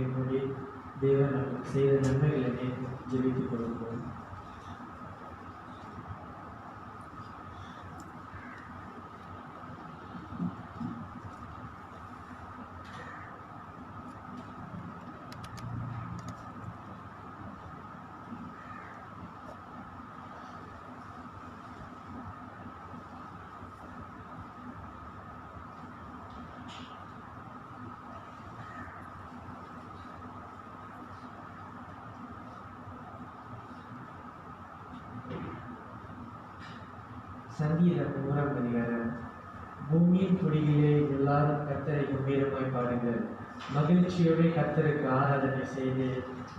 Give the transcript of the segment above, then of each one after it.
என்னுடைய தேவன் நமக்கு செய்த நன்மைகளை ஜெபித்துக் கொள்வோம். சங்கீதம் 1ஆம் அதிகாரம். பூமியின் குடிகளே எல்லாரும் கர்த்தரை கம்பீரமாய் பாடுங்கள், மகிழ்ச்சியோடு கர்த்தருக்கு ஆராதனை செய்து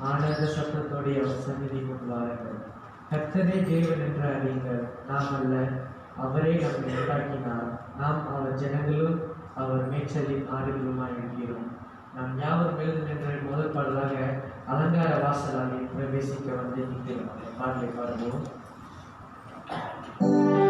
ஆனந்த சத்தத்தோடு அவர் சந்நிதி கொண்டு வாருங்கள். கர்த்தரே தேவன் என்று அறியுங்கள், நாம் அல்ல, அவரே நம்மை உண்டாக்கினார். நாம் அவர் ஜனங்களும் அவர் மேய்ச்சலின் ஆடுகளுமாய் இருக்கிறோம். நாம் யாவர் எழுதும் என்ற முதல் பாடலாக அலங்கார வாசலாக பிரவேசிக்க வந்து நிற்கிறோம். அந்த பாடலை பாடுவோம். Yeah.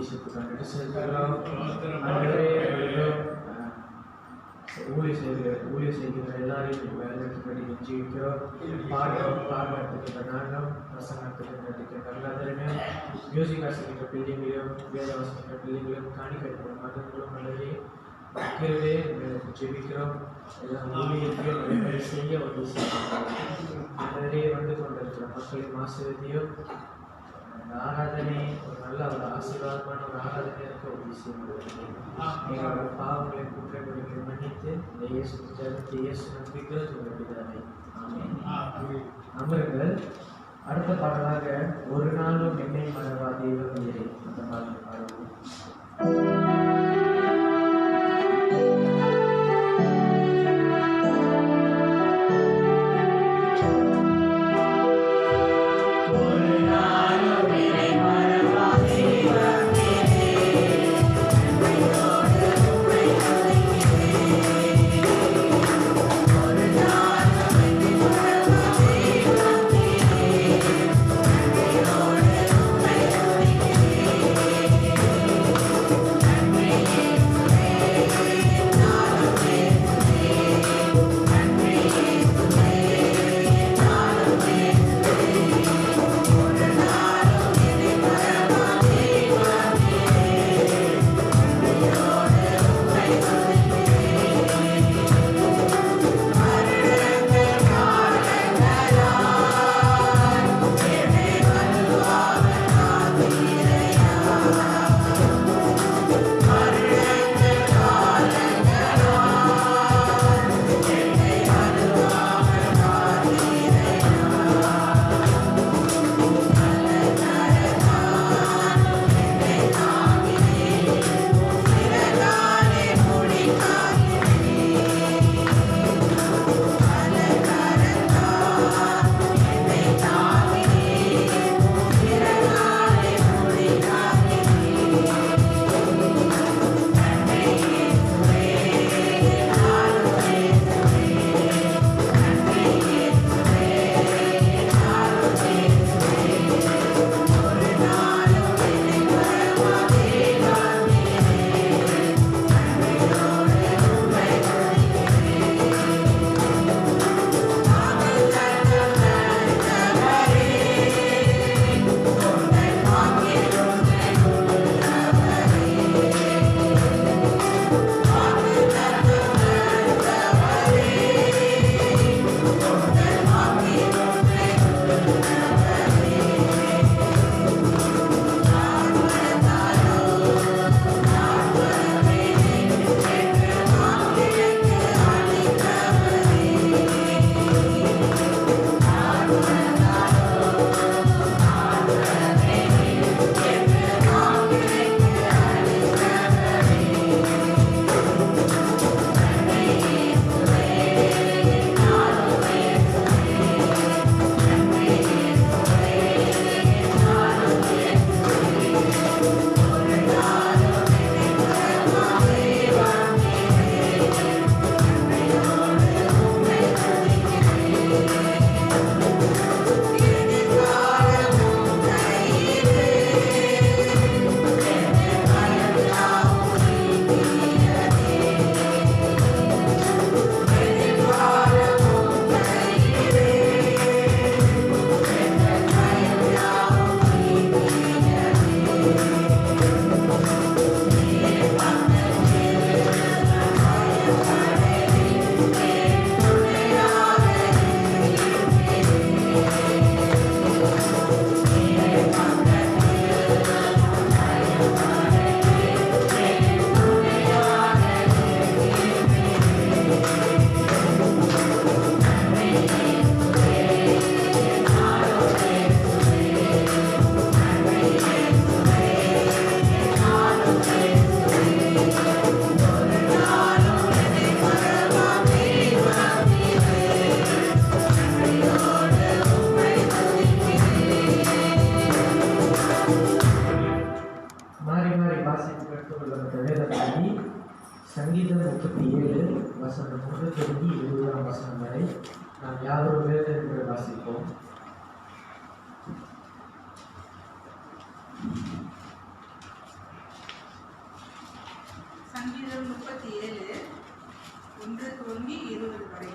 பொக்கிஷத்துக்கு நன்றி செலுத்துகிறோம். ஆண்டவரே, ஊழிய செய்கிற எல்லாரையும் வேலைப்படி ஜீவிக்கிறோம். பாடுறதுக்கு நாங்கள் பிரசங்கத்துக்கு நடிக்கிற நல்லாதரமே மியூசிக் வாசிக்கின்ற பிள்ளைங்களையும் வேத வாசிக்கின்ற பிள்ளைங்களையும் காணிக்கிற மதங்களும் அல்லவே மக்களவே ஜெபிக்கிறோம். எல்லாம் ஊழியத்தையும் நிறைவேறி செய்ய உதவி செய்கிறோம். அதிலே வந்து கொண்டிருக்கிற மக்களின் ஆசீர்வதியும் ஆராதனை ஒரு நல்ல ஒரு ஆசீர்வாதமான ஒரு ஆராதனை இருக்க உதவி செய்கிறோம். எங்களோட பாவங்களை குற்றங்களை மன்னித்து இந்த இயேசு ஜெகத்தை இயேசு நம்பிக்கிறது சொல்லிவிட்டாரே. ஆமென். அமருங்கள். அடுத்த பாடலாக ஒரு நாளும் என்னை மறவாதே உயிரே அந்த பாடலை பாடுவோம். சங்கீதம் 37 வசனம் 1 தொடங்கி 20 வசனம் வரை நாம் யாவரும் வேதத்தை வாசிப்போம். சங்கீதம் 37 1 துவங்கி 20 வரை.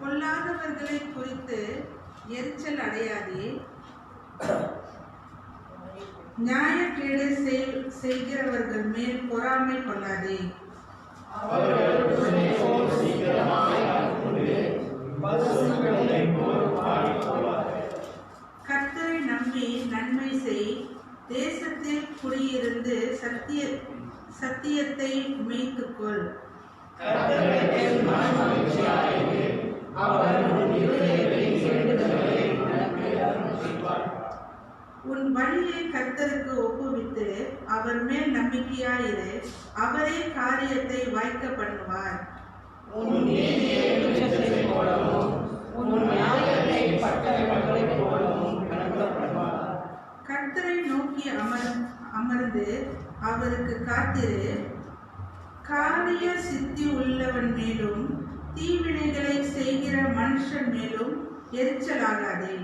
பொல்லாதவர்களை குறித்து எரிச்சல் அடையாதே, நியாயக்கேடு செய்கிறவர்கள் மேல் பொறாமை கொள்ளாதே. கர்த்தரை நம்பி நன்மை செய், தேசத்தில் குடியிருந்து சத்தியத்தை மேய்த்துக்கொள். உன் வழியை கர்த்தருக்கு ஒப்புவித்து அவர் மேல் நம்பிக்கையாயிரு, அவரே காரியத்தை வாய்க்க பண்ணுவார். கர்த்தரை நோக்கி அமர்ந்து அவருக்கு காத்திரு, காரிய சித்தி உள்ளவன் மேலும் தீவினைகளை செய்கிற மனுஷன் மேலும் எரிச்சலாகாதே.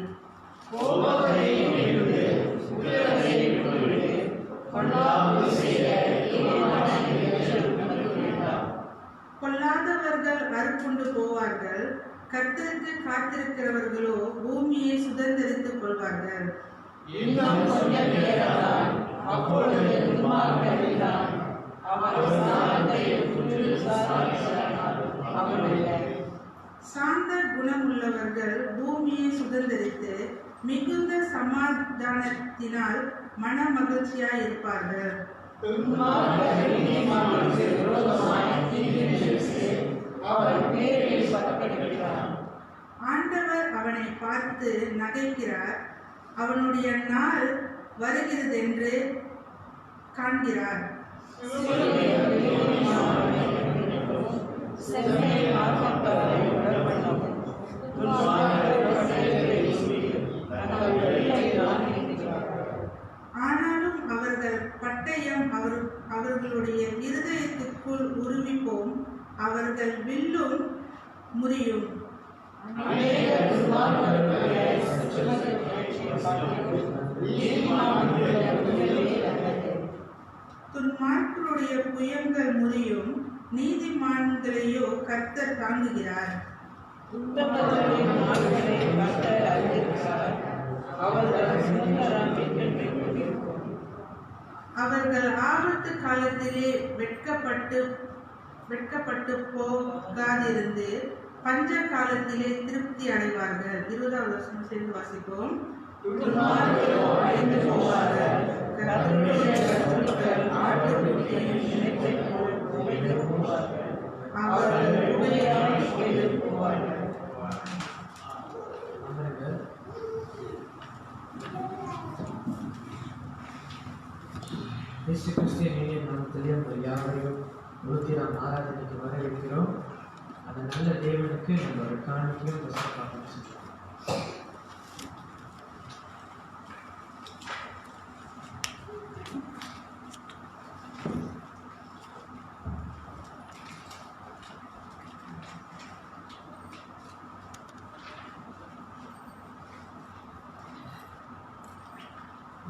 பொல்லாதவர்கள் அறுப்புண்டு போவார்கள், கர்த்தருக்கு காத்திருக்கிறவர்களோ பூமியை சுதந்திரித்துக் கொள்வார்கள். சாந்த குணமுள்ளவர்கள் பூமியை சுதந்திரித்து மிகுந்த சமாதானத்தினால் மன மகிழ்ச்சியாய் இருப்பார்கள். ஆண்டவர் அவனை பார்த்து நகைக்கிறார், அவனுடைய நாள் வருகிறதென்று காண்கிறார். ஆனாலும் அவர்கள் பட்டயம் அவர்களுடைய இருதயத்துக்குள் உருவிப்போம், அவர்கள் வில்லும் முறியும். துன்மார்க்கருடைய புயங்கள் முறியும், நீதிமான்களையோ கர்த்தர் தாங்குகிறார். அவர்கள் ஆபத்து காலத்திலே வெட்கப்பட்டு போகாதிருந்து பஞ்ச காலத்திலே திருப்தி அடைவார்கள். 20வது வசனம் சேர்ந்து வாசிப்போம். இயேசு கிறிஸ்துவின் நாமத்திலே உங்கள் யாவரையும் நாம் ஆராதனைக்கு வரவேற்கிறோம். அந்த நல்ல தேவனுக்கு நம்ம ஒரு காணிக்கையும் செய்யலாம்.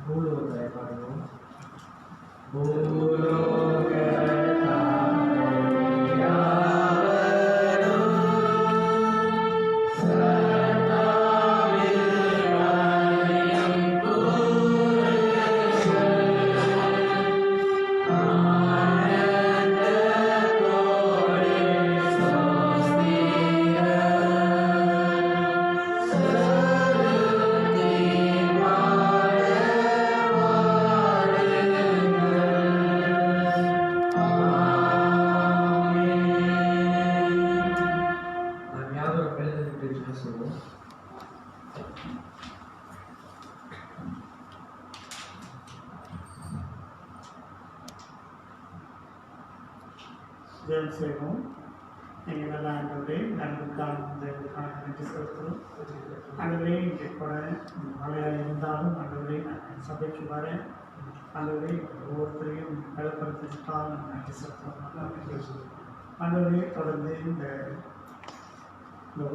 பூலோகரை பாடுவோம். ஜெயம் செய்வோம். நீங்கள் நல்லா ஆண்டவரே, நன்மைக்கான நன்றி செலுத்தும். ஆண்டவரே, இங்கே கூட மழையாக இருந்தாலும் ஆண்டவரே நான் சபைக்கு வரேன். ஆண்டவரே, ஒவ்வொருத்தரையும் பலப்படுத்திட்டால் நன்றி செலுத்துவோம். ஆண்டவரே, தொடர்ந்து இந்த இந்த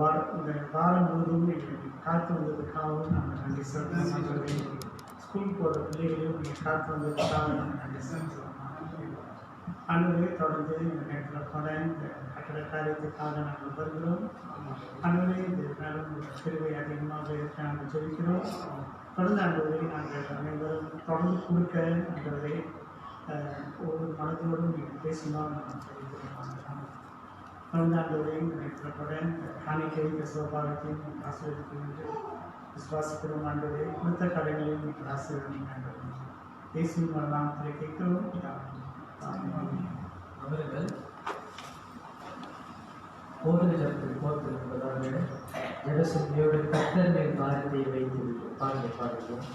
வாரம் முழுவதும் எங்களுக்கு காத்து வந்ததுக்காகவும் நாங்கள் நன்றி செலுத்துகிறோம். ஸ்கூல் போகிற பிள்ளைகளையும் நீங்கள் காத்து வந்ததுக்காக நாங்கள் நன்றி செலுத்துகிறோம். ஆண்டவரே, தொடர்ந்து இந்த நேரத்தில் கூட இந்த கட்டட காரியத்துக்காக நாங்கள் வருகிறோம். ஆண்டவரே, இந்த நேரம் திருவை அதிகமாக இருக்க நாங்கள் ஜெபிக்கிறோம். தொடர்ந்து ஆண்டவரே, நாங்கள் அனைவரும் தொடர்ந்து கொடுக்க ஆண்டவரே ஒவ்வொரு மனதோடும் நீங்கள் பேசுமாறு நாங்கள் ஜெபிக்கிறோம். தொடர்ந்து ஆண்டவரே, இந்த நேரத்தில் கூட காணிக்கை சோபாகத்தையும் ஆசீர்வதிக்கும் என்று விசுவாசிக்கிறோம். ஆண்டவரே, கொடுத்த கடைகளையும் நீங்கள் ஆசீர்வதிங்க. ஆண்டவரே, இயேசுவின் நாமத்திலே கேட்கிறோம். அவர்கள் போதகத்தில் போத்திருப்பதாக ஜனசங்கியோடு கர்த்தர் மேல் பாரத்தை வைத்து பாடுகிறோம்.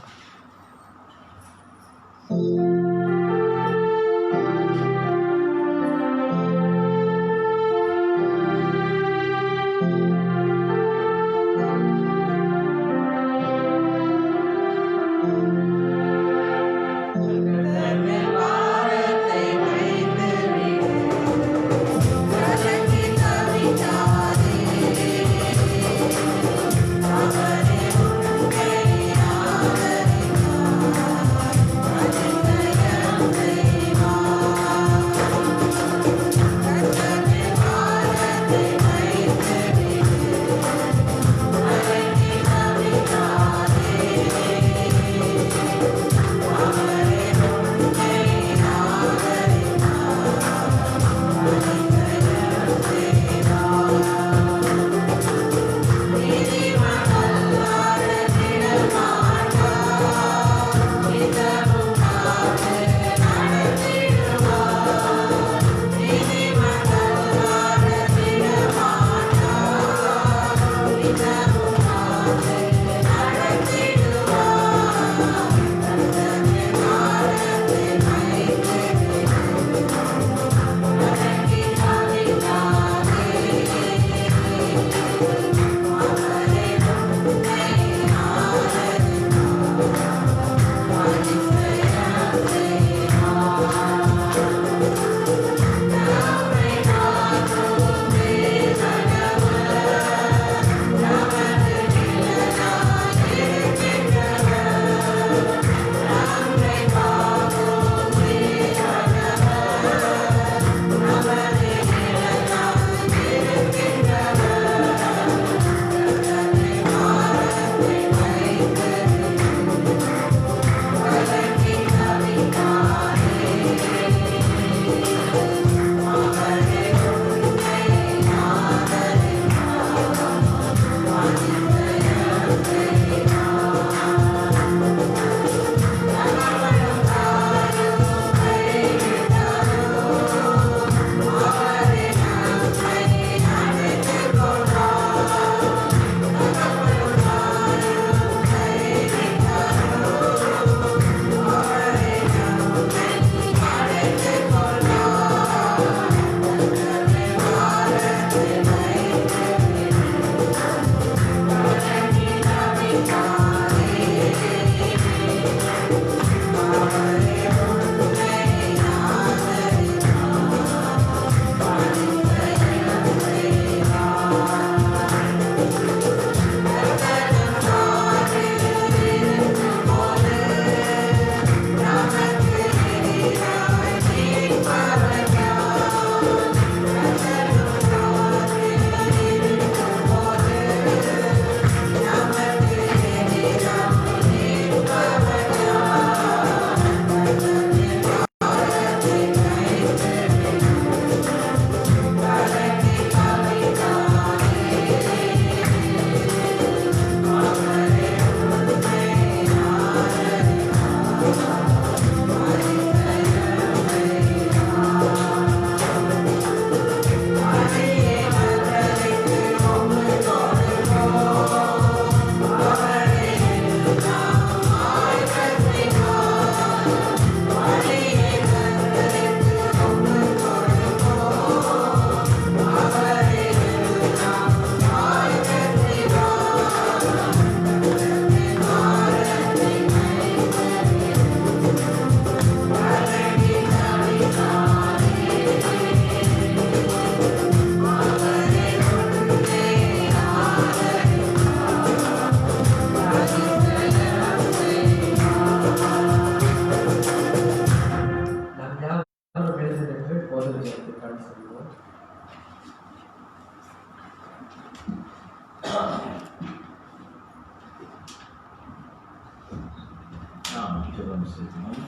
நாம் ஜெபம் செய்வோம்.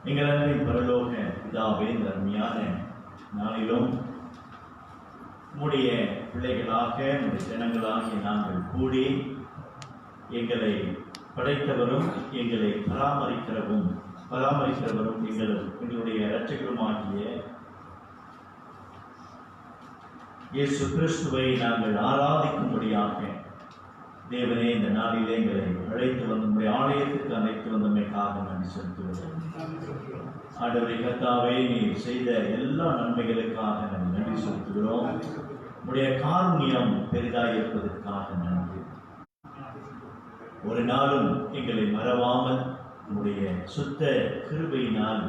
எங்கள் அன்பின் பரலோக பிதாவே, இந்த அருமையான நாளிலும் உம்முடைய பிள்ளைகளாக உம்முடைய ஜனங்களாகிய நாங்கள் கூடி எங்களை படைத்தவரும் எங்களை பராமரிக்கிறவரும் எங்களுடைய இரட்சகருமாகிய இயேசு கிறிஸ்துவை நாங்கள் ஆராதிக்கும்படியாக தேவனே இந்த நாளிலே எங்களை அழைத்து வந்து உங்களுடைய ஆலயத்துக்கு அழைத்து வந்தமைக்காக நன்றி செலுத்துகிறோம். ஆண்டவரே கர்த்தாவே, நீர் செய்த எல்லா நன்மைகளுக்காக நாங்கள் நன்றி செலுத்துகிறோம். உங்களுடைய காருண்யம் பெரிதாய் இருப்பதற்காக நன்றி. ஒரு நாளும் எங்களை மறவாமல் உங்களுடைய சுத்த கிருபையினால்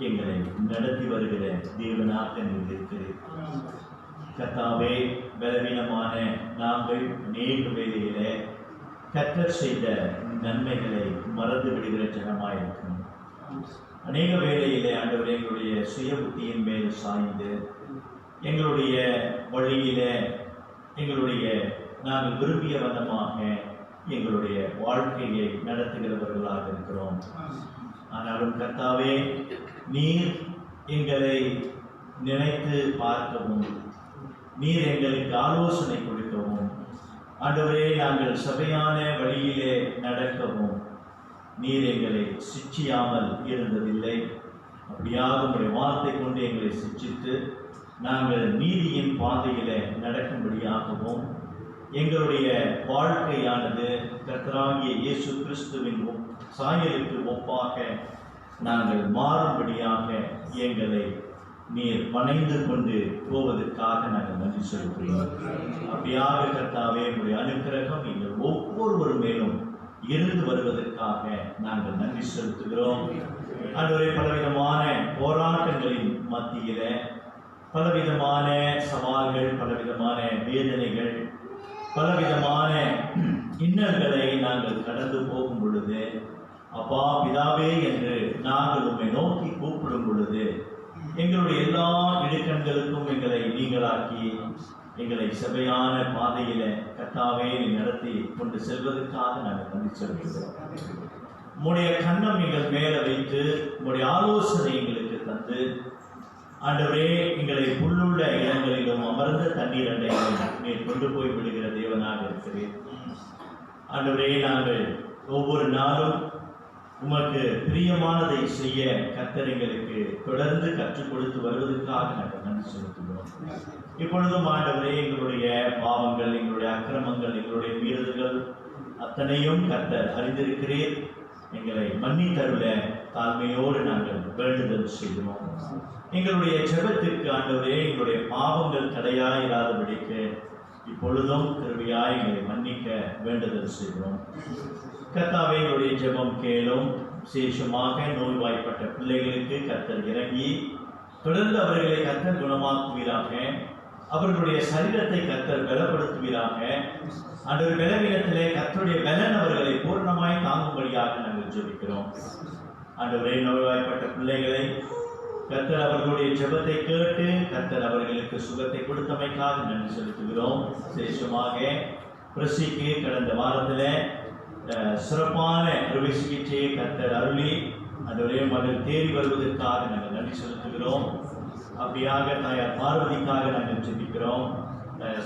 எங்களை நடத்தி வருகிற தேவனாக நீர் இருக்கிறீர். கர்த்தாவே, பலவீனமான நாங்கள் அநேக வேளையிலே கர்த்தர் செய்த நன்மைகளை மறந்து விடுகிற ஜனமாயிருக்கிறோம். அநேக வேளையிலே ஆண்டவரே எங்களுடைய சுய புத்தியின் மேல் சாய்ந்து எங்களுடைய வழியிலே நாங்கள் விரும்பிய வண்ணமாக எங்களுடைய வாழ்க்கையை நடத்துகிறவர்களாக இருக்கிறோம். ஆனாலும் கர்த்தாவே, நீர் எங்களை நினைத்து பார்க்கவும், நீர் எங்களுக்கு ஆலோசனை கொடுக்கவும், ஆண்டவரே நாங்கள் சபையான வழியிலே நடக்கவும் நீர் எங்களை சிட்சியாமல் இருந்ததில்லை. அப்படியாக உங்களுடைய வார்த்தை கொண்டு எங்களை சிட்சித்து நாங்கள் நீதியின் பாதையிலே நடக்கும்படியாகவும் எங்களுடைய வாழ்க்கையானது கர்த்தராகிய இயேசு கிறிஸ்துவின் சாயலுக்கு ஒப்பாக நாங்கள் மாறும்படியாக எங்களை நீர் வணைந்து கொண்டு போவதற்காக நாங்கள் நன்றி செலுத்துகிறோம். அப்படியாக கர்த்தாவே, உங்களுடைய அனுக்கிரகம் எங்கள் ஒவ்வொருவர் மேலும் இருந்து வருவதற்காக நாங்கள் நன்றி செலுத்துகிறோம். ஆண்டவரே, பலவிதமான போராட்டங்களின் மத்தியில பலவிதமான சவால்கள், பலவிதமான வேதனைகள், பலவிதமான இன்னல்களை நாங்கள் கடந்து போகும் பொழுது, அப்பா பிதாவே என்று நாங்கள் உம்மை நோக்கி கூப்பிடும் பொழுது எங்களுடைய எல்லா இடுக்கண்களுக்கும் எங்களை நீங்களாக்கி எங்களை சபையான பாதையில கர்த்தாவே நீ நடத்தி கொண்டு செல்வதற்காக நாங்கள் நன்றி செலுத்துகிறோம். உம்முடைய கண்ணம் எங்கள் மேல வைத்து உம்முடைய ஆலோசனை எங்களுக்கு தந்து ஆண்டவரே எங்களை புல்லுள்ள இடங்களிலும் அமர்ந்த தண்ணீர் அண்டையிலும் நீர் கொண்டு போய் விடுகிற தேவனாக இருக்கிறேன். ஆண்டவரே, நாங்கள் ஒவ்வொரு நாளும் உமக்கு பிரியமானதை செய்ய கர்த்தர் எங்களுக்கு தொடர்ந்து கற்றுக் கொடுத்து வருவதற்காக நாங்கள் நன்றி செலுத்துகிறோம். இப்பொழுதும் ஆண்டவரே, எங்களுடைய பாவங்கள், எங்களுடைய அக்கிரமங்கள், எங்களுடைய மீறல்கள் அத்தனையும் கர்த்தர் அறிந்திருக்கிறீர். எங்களை மன்னித்தருள தாழ்மையோடு நாங்கள் வேண்டுதல் செய்கிறோம். எங்களுடைய ஜெபத்திற்கு ஆண்டவரே, எங்களுடைய பாவங்கள் தடையாயிராதபடிக்கு இப்பொழுதும் கிருபையாய் எங்களை மன்னிக்க வேண்டுதல் செய்கிறோம். கர்த்தாவே, எங்களுடைய ஜெபம் கேளும். விசேஷமாக நோய்வாய்ப்பட்ட பிள்ளைகளுக்கு கர்த்தர் இறங்கி தொடர்ந்து அவர்களை கர்த்தர் குணமாக்குவீராக. அவர்களுடைய சரீரத்தை கர்த்தர் பலப்படுத்துவீராக. ஆண்டவர் பலவீனத்திலே கர்த்தருடைய பலன் அவர்களை பூர்ணமாய் தாங்கும்படியாக நாங்கள் ஜெபிக்கிறோம். ஆண்டவரே, நோய்வாய்ப்பட்ட பிள்ளைகளை கர்த்தர் அவர்களுடைய ஜெபத்தை கேட்டு கர்த்தர் அவர்களுக்கு சுகத்தை கொடுத்தமைக்காக நன்றி செலுத்துகிறோம். விசேஷமாக பிரசிக்கு கடந்த வாரத்தில் சிறப்பான அறுவை சிகிச்சையை கர்த்தர் அருளி ஆண்டவரே மகள் தேறி வருவதற்காக நாங்கள் நன்றி செலுத்துகிறோம். அப்படியாக தாயார் பார்வதிக்காக நாங்கள் ஜெபிக்கிறோம்.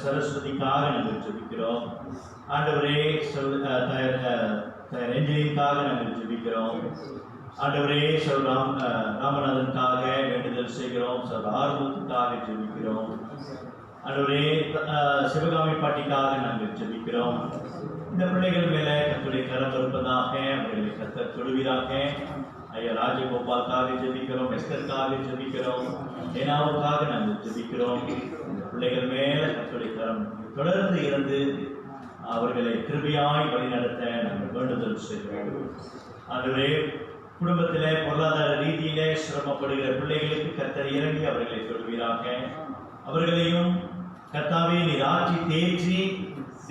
சரஸ்வதிக்காக நாங்கள் ஜெபிக்கிறோம். ஆண்டவரே, தாயார் எஞ்சலிக்காக நாங்கள் ஜெபிக்கிறோம். ஆண்டவரே, ராமநாதனுக்காக வேண்டுதல் செய்கிறோம். ஆர்வத்துக்காக ஜெபிக்கிறோம். ஆண்டவரே, சிவகாமி பாட்டிக்காக நாங்கள் ஜெபிக்கிறோம். இந்த பிள்ளைகள் மேல கர்த்தருடைய கரம் இருப்பதாக அவர்களை கர்த்தர் தொடுவீராக. ஐயா ராஜகோபாலுக்காக ஜெபிக்கிறோம். எஸ்தருக்காக ஜெபிக்கிறோம். ஏனாவுக்காக நாங்கள் ஜெபிக்கிறோம். இந்த பிள்ளைகள் மேல கர்த்தருடைய கரம் தொடர்ந்து இருந்து அவர்களை கிருபையாய் வழிநடத்த நாங்கள் வேண்டுதல் செய்கிறோம். ஆண்டவரே, குடும்பத்திலே பொருளாதார ரீதியிலே சிரமப்படுகிற பிள்ளைகளுக்கு கர்த்தர் இறங்கி அவர்களை சொல்வீராக. அவர்களையும் கர்த்தாவே நீர் ஆட்சி தேற்றி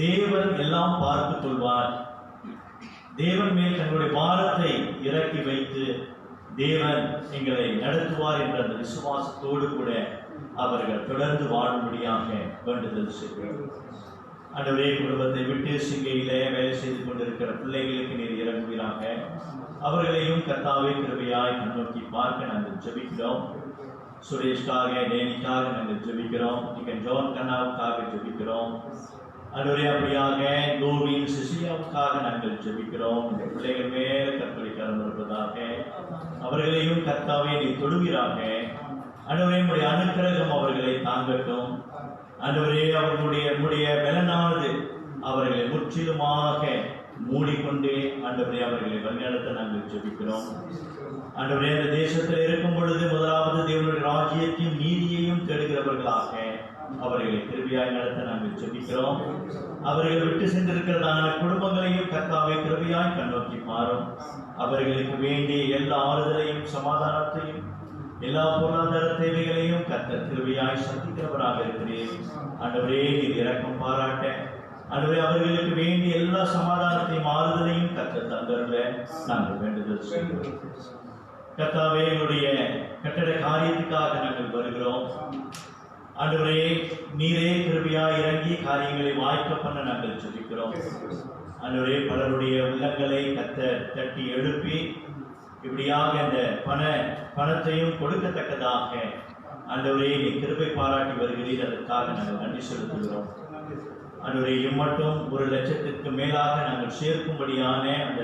தேவன் எல்லாம் பார்த்துக் கொள்வார். தேவன் மேல் தங்களுடைய பாரத்தை இறக்கி வைத்து தேவன் எங்களை நடத்துவார் என்ற அந்த விசுவாசத்தோடு கூட அவர்கள் தொடர்ந்து வாழும்படியாக வேண்டுதல் செய்கிறோம். ஆண்டவரே, குடும்பத்தை விட்டு சிங்கையிலே வேலை செய்து கொண்டிருக்கிற பிள்ளைகளுக்கு நீர் இறங்குவீராக. அவர்களையும் கர்த்தாவே கிருபையாய் கண்ணோக்கி பார்க்க நாங்கள் ஜெபிக்கிறோம். சுரேஷ்காக, நேனிக்காக நாங்கள் ஜெபிக்கிறோம். ஜான் கண்ணாவுக்காக ஜெபிக்கிறோம். ஆண்டவரே, அப்படியாக கோவின் சிசியாவுக்காக நாங்கள் ஜெபிக்கிறோம். இந்த பிள்ளைகள் மேல கர்த்தரை கரம் இருப்பதாக. அவர்களையும் கர்த்தாவே நீர் தொடுவீராக. ஆண்டவரே, உம்முடைய அனுக்கிரகம் அவர்களை தாங்கட்டும். ஆண்டவரே, அவர்களுடைய பலனானது அவர்களை முற்றிலுமாக மூடிக்கொண்டே ஆண்டவரே அவர்களை வழிநடத்த நாங்கள் ஜெபிக்கிறோம். ஆண்டவரே, அந்த தேசத்தில் இருக்கும் பொழுது முதலாவது தேவனுடைய ராஜ்யத்தையும் நீதியையும் தேடுகிறவர்களாக அவர்களை கிருபையாய் நடத்த நாங்கள் ஜெபிக்கிறோம். அவர்கள் விட்டு சென்றிருக்கிறதான குடும்பங்களையும் கர்த்தாவை கிருபையாய் கண்ணோக்கி பாரும். அவர்களுக்கு வேண்டிய எல்லா ஆறுதலையும் சமாதானத்தையும் எல்லா பொருளாதார தேவைகளையும் கர்த்தர் கிருபையாய் சந்திக்கிறவராக இருக்கிறேன். ஆண்டவரே, நீர் இரக்கம் பாராட்ட. ஆண்டவரே, அவர்களுக்கு வேண்டிய எல்லா சமாதானத்தையும் ஆறுதலையும் கர்த்தர் தந்தருள நாங்கள் வேண்டுதல் செய்கிறோம். கர்த்தாவே, எங்களுடைய கட்டட காரியத்துக்காக நாங்கள் வருகிறோம். ஆண்டவரே, நீரே கிருபையாய் இறங்கி காரியங்களை வாய்க்க பண்ண நாங்கள் ஜெபிக்கிறோம். ஆண்டவரே, பலருடைய உள்ளங்களை கர்த்தர் தட்டி எழுப்பி இப்படியாக இந்த பணத்தையும் கொடுக்கத்தக்கதாக ஆண்டவரே நீ கிருபை பாராட்டி வருகிறீர். அதற்காக நாங்கள் நன்றி செலுத்துகிறோம். ஆண்டவரே, இம்மட்டும் 1,00,000க்கு மேலாக நாங்கள் சேர்க்கும்படியான அந்த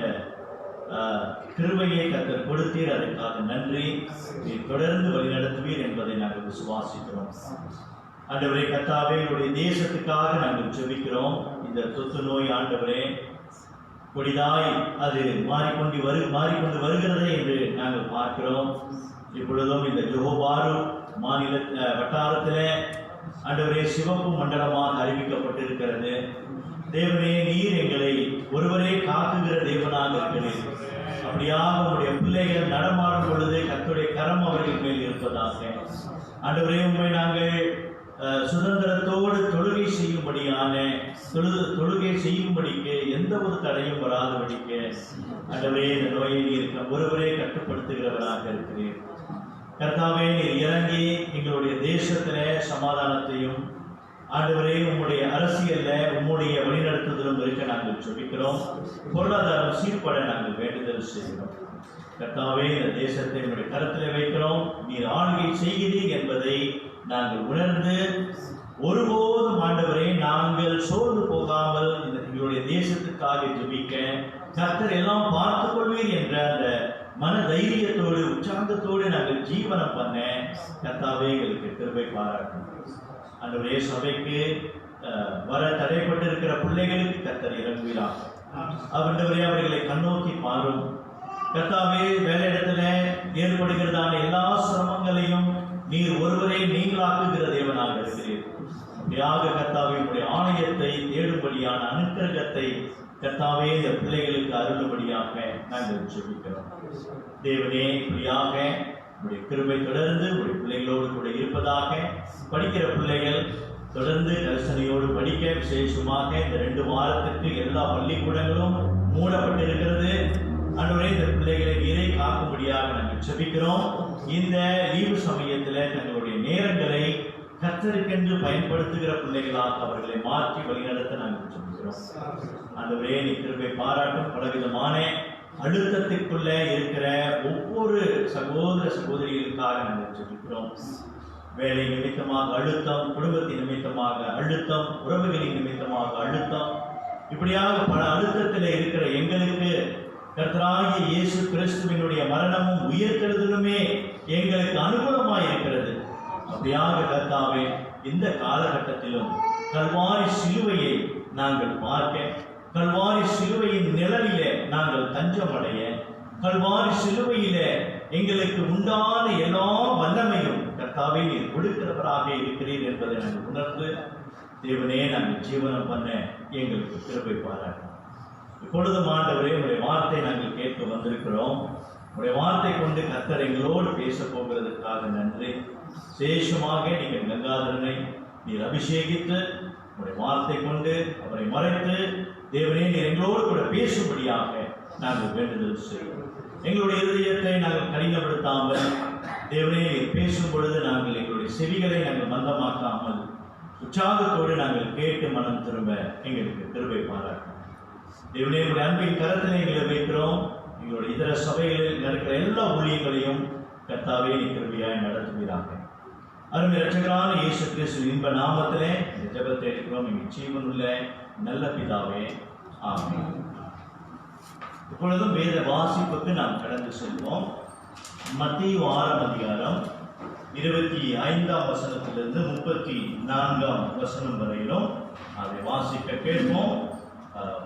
கிருபையை கர்த்தர் கொடுத்தீர். அதற்காக நன்றி. நீர் தொடர்ந்து வழிநடத்துவீர் என்பதை நாங்கள் விசுவாசிக்கிறோம். ஆண்டவரே, கர்த்தாவே, எங்களுடைய தேசத்துக்காக நாங்கள் ஜெபிக்கிறோம். இந்த தொற்று நோய் ஆண்டவரே கொடிதாய் அது மாறிக்கொண்டு வருகிறதே என்று நாங்கள் பார்க்கிறோம். இப்பொழுதும் இந்த ஜோஹோபாரு மாநில வட்டாரத்திலே ஆண்டவரே சிவப்பு மண்டலமாக அறிவிக்கப்பட்டிருக்கிறது. தேவனே, நீர் எங்களை ஒருவரே காக்குகிற தேவனாக இருக்கிறீர். அப்படியாக உங்களுடைய பிள்ளைகள் நடமாடும் பொழுது கர்த்தருடைய கரம் அவர்கள் மேல் இருப்பதாக. ஆண்டவரே, உண்மை நாங்கள் சுதந்திரத்தோடு தொழுகை செய்யும்படிக்கு எந்த ஒரு தடையும் வராதபடிக்கு ஆண்டவரே இந்த நோயை நீர் ஒருவரே கட்டுப்படுத்துகிறவராக இருக்கிறீர். கர்த்தாவே, நீர் இறங்கி எங்களுடைய தேசத்திலே சமாதானத்தையும் ஆண்டவரே உம்முடைய அரசியல்ல உம்முடைய வழிநடத்துதலும் இருக்க நாங்கள் ஜெபிக்கிறோம். பொருளாதாரம் சீர்பட நாங்கள் வேண்டுதல் செய்கிறோம். கர்த்தாவே, இந்த தேசத்தை உங்களுடைய கருத்திலே வைக்கிறோம். நீர் ஆளுகை செய்கிறீர் என்பதை நாங்கள் உணர்ந்து ஒருபோதும் ஆண்டவரே நாங்கள் சோர்ந்து போகாமல் எங்களுடைய தேசத்துக்காக ஜெபிக்க கர்த்தர் எல்லாம் பார்த்துக் கொள்வீர் என்ற அந்த மன தைரியத்தோடு உற்சாகத்தோடு நாங்கள் ஜீவனம் பண்ண கர்த்தாவே எங்களுக்கு கிருபை பாராட்டும். ஆண்டவரே, சபைக்கு வர தடைப்பட்டிருக்கிற பிள்ளைகளுக்கு கர்த்தர் இறங்குவீராக. ஆண்டவரே, அவர்களை கண்ணோக்கி பாரும். கர்த்தாவே, வேலையிடத்துல ஏற்படுகிறதான எல்லா சிரமங்களையும் நீர் ஒருவரே நீங்களாக்குகிற தேவனாக இருக்கிறீர். அப்படியாக கர்த்தாவே, உங்களுடைய ஆலயத்தை தேடும்படியான அனுக்கிரகத்தை கர்த்தாவே இந்த பிள்ளைகளுக்கு அருளும்படியாக நாங்கள் ஜெபிக்கிறோம். தேவனே, இப்படியாக உங்களுடைய கிருபை தொடர்ந்து உங்களுடைய பிள்ளைகளோடு கூட இருப்பதாக. படிக்கிற பிள்ளைகள் தொடர்ந்து கரிசனையோடு படிக்க, விசேஷமாக இந்த 2 வாரத்திற்கு எல்லா பள்ளிக்கூடங்களும் மூடப்பட்டிருக்கிறது. ஆண்டவரே, இந்த பிள்ளைகளை நீரை காக்கும்படியாக நாங்கள் ஜெபிக்கிறோம். இந்த லீவு சமயத்தில் தங்களுடைய நேரங்களை கர்த்தருக்கென்று பயன்படுத்துகிற பிள்ளைகளாக அவர்களை மாற்றி வழிநடத்த நாங்கள் ஜெபிக்கிறோம். ஆண்டவரே, நீ கிருபை பாராட்டும். பலவிதமான அழுத்தத்திற்குள்ள இருக்கிற ஒவ்வொரு சகோதர சகோதரிகளுக்காக நாங்கள் ஜெபிக்கிறோம். வேலை நிமித்தமாக அழுத்தம், குடும்பத்தின் நிமித்தமாக அழுத்தம், உறவுகளின் நிமித்தமாக அழுத்தம், இப்படியாக பல அழுத்தத்தில் இருக்கிற எங்களுக்கு கர்த்தராகிய இயேசு கிறிஸ்துவினுடைய மரணமும் உயிர்த்தெழுதலுமே எங்களுக்கு அனுகூலமாய் இருக்கிறது. அப்படியாக கர்த்தாவே, இந்த காலகட்டத்திலும் கல்வாரி சிலுவையை நாங்கள் பார்க்க, கல்வாரி சிலுவையின் நிழலிலே நாங்கள் தஞ்சமடைய, கல்வாரி சிலுவையிலே எங்களுக்கு உண்டான எல்லா வல்லமையும் கர்த்தாவே நீர் கொடுக்கிறவராக இருக்கிறீர் என்பதை நாங்கள் உணர்ந்து தேவனே நாங்கள் ஜீவனம் பண்ண எங்களுக்கு கிருபை பாராட்டும். இப்பொழுதும் ஆண்டவரே, உங்களுடைய வார்த்தை நாங்கள் கேட்க வந்திருக்கிறோம். உங்களுடைய வார்த்தை கொண்டு கர்த்தர் எங்களோடு பேச போகிறதுக்காக நன்றி. விசேஷமாக நீங்கள் கங்காதரனை நீர் அபிஷேகித்து உங்களுடைய வார்த்தை கொண்டு அவரை மறைத்து தேவனே நீர் எங்களோடு கூட பேசும்படியாக நாங்கள் வேண்டுதல் செய்வோம். எங்களுடைய இருதயத்தை நாங்கள் கடினப்படுத்தாமல், தேவனே நீர் பேசும் பொழுது நாங்கள் எங்களுடைய செவிகளை நாங்கள் மந்தமாக்காமல் உற்சாகத்தோடு நாங்கள் கேட்டு மனம் திரும்ப எங்களுக்கு கிருபை பாராட்டும். தேவனே உங்களுடைய அன்பின் கரத்திலே எங்களை வைக்கிறோம். எங்களுடைய இதர சபைகளில் நடக்கிற எல்லா ஊழியங்களையும் கர்த்தாவே நீ கிருபையாய் நடத்துவீராக. அருமை இரட்சகரான இயேசு கிறிஸ்துவின் இன்ப நாமத்திலே இந்த ஜெபத்தை இருக்கிறோம் எங்கள் ஜீவனுள்ள நல்ல பிதாவே, ஆமென். இப்பொழுதும் வேத வாசிப்புக்கு நாம் கடந்து செல்வோம். மத்தேயு 6ஆம் அதிகாரம் 25ஆம் வசனத்திலிருந்து 34ஆம் வசனம் வரையிலும் அதை வாசிக்க கேட்போம்.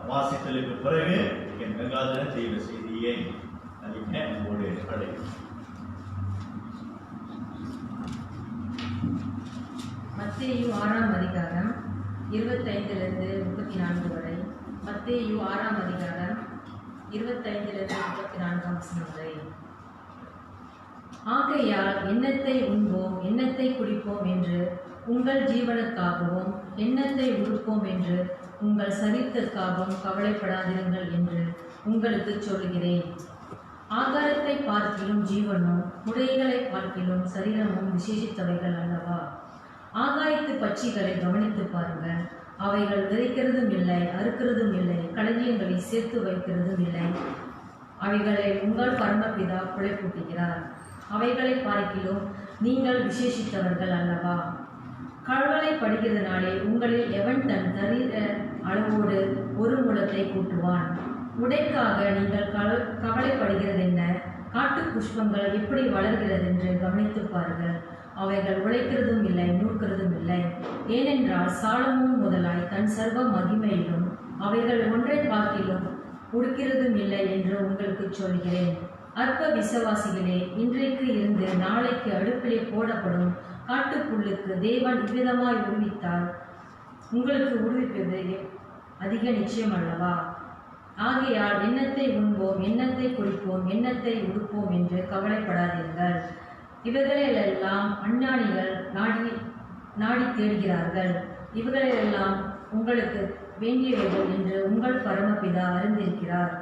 வாசித்தலுக்கு பிறகு என் கங்காதர தெய்வ செய்தியை அறிவிக்க நம்மோடு அழைக்கும். மத்தேயு 6ஆம் அதிகாரம் 25லிருந்து 34 வரை. மத்தேயு 6ஆம் அதிகாரம் 25லிருந்து 34ஆம் வசனம் வரை. ஆகையால் எண்ணத்தை உண்போம் எண்ணத்தை குடிப்போம் என்று உங்கள் ஜீவனுக்காகவும் எண்ணத்தை உடுப்போம் என்று உங்கள் சரீரத்திற்காகவும் கவலைப்படாதிருங்கள் என்று உங்களுக்கு சொல்கிறேன். ஆகாரத்தை பார்க்கிலும் ஜீவனும் உடைகளை பார்க்கிலும் சரீரமும் விசேஷித்தவைகள் அல்லவா? ஆகாயத்து பட்சிகளை கவனித்து பாருங்கள். அவைகள் விதைக்கிறதும் இல்லை, அறுக்கிறதும் இல்லை, களஞ்சியங்களை சேர்த்து வைக்கிறதும் இல்லை. அவைகளை உங்கள் பரமபிதா பிழைப்பூட்டுகிறார். அவைகளை பார்க்கிலும் நீங்கள் விசேஷித்தவர்கள் அல்லவா? கழுவலை படுகிறதுனாலே உங்களில் எவன் தன் தரீர அளவோடு ஒரு முழத்தை கூட்டுவான்? உடைக்காக நீங்கள் கவலைப்படுகிறது என்ன? காட்டு புஷ்பங்கள் எப்படி வளர்கிறது என்று கவனித்து பாருங்கள். அவைகள் உழைக்கிறதும் இல்லை, நூற்கிறதும் இல்லை. ஏனென்றால் சாலமோன் முதலாய் தன் சர்வ மகிமையிலும் அவைகள் ஒன்றை பார்க்கிலும் உடுக்கிறதும் இல்லை என்று உங்களுக்கு சொல்கிறேன். அற்ப விசுவாசிகளே, இன்றைக்கு இருந்து நாளைக்கு அடுப்பிலே போடப்படும் காட்டுப்புல்லுக்கு தேவன் இவ்விதமாய் உருவித்தால் உங்களுக்கு உருவிப்பது அதிக நிச்சயம் அல்லவா? ஆகையால் எண்ணத்தை உண்போம் எண்ணத்தை குடிப்போம் எண்ணத்தை உடுப்போம் என்று கவலைப்படாதீர்கள். இவர்களெல்லாம் அஞ்ஞானிகள் நாடி தேடுகிறார்கள். இவர்களெல்லாம் உங்களுக்கு வேண்டியவைகள் என்று உங்கள் பரமபிதா அறிந்திருக்கிறார்.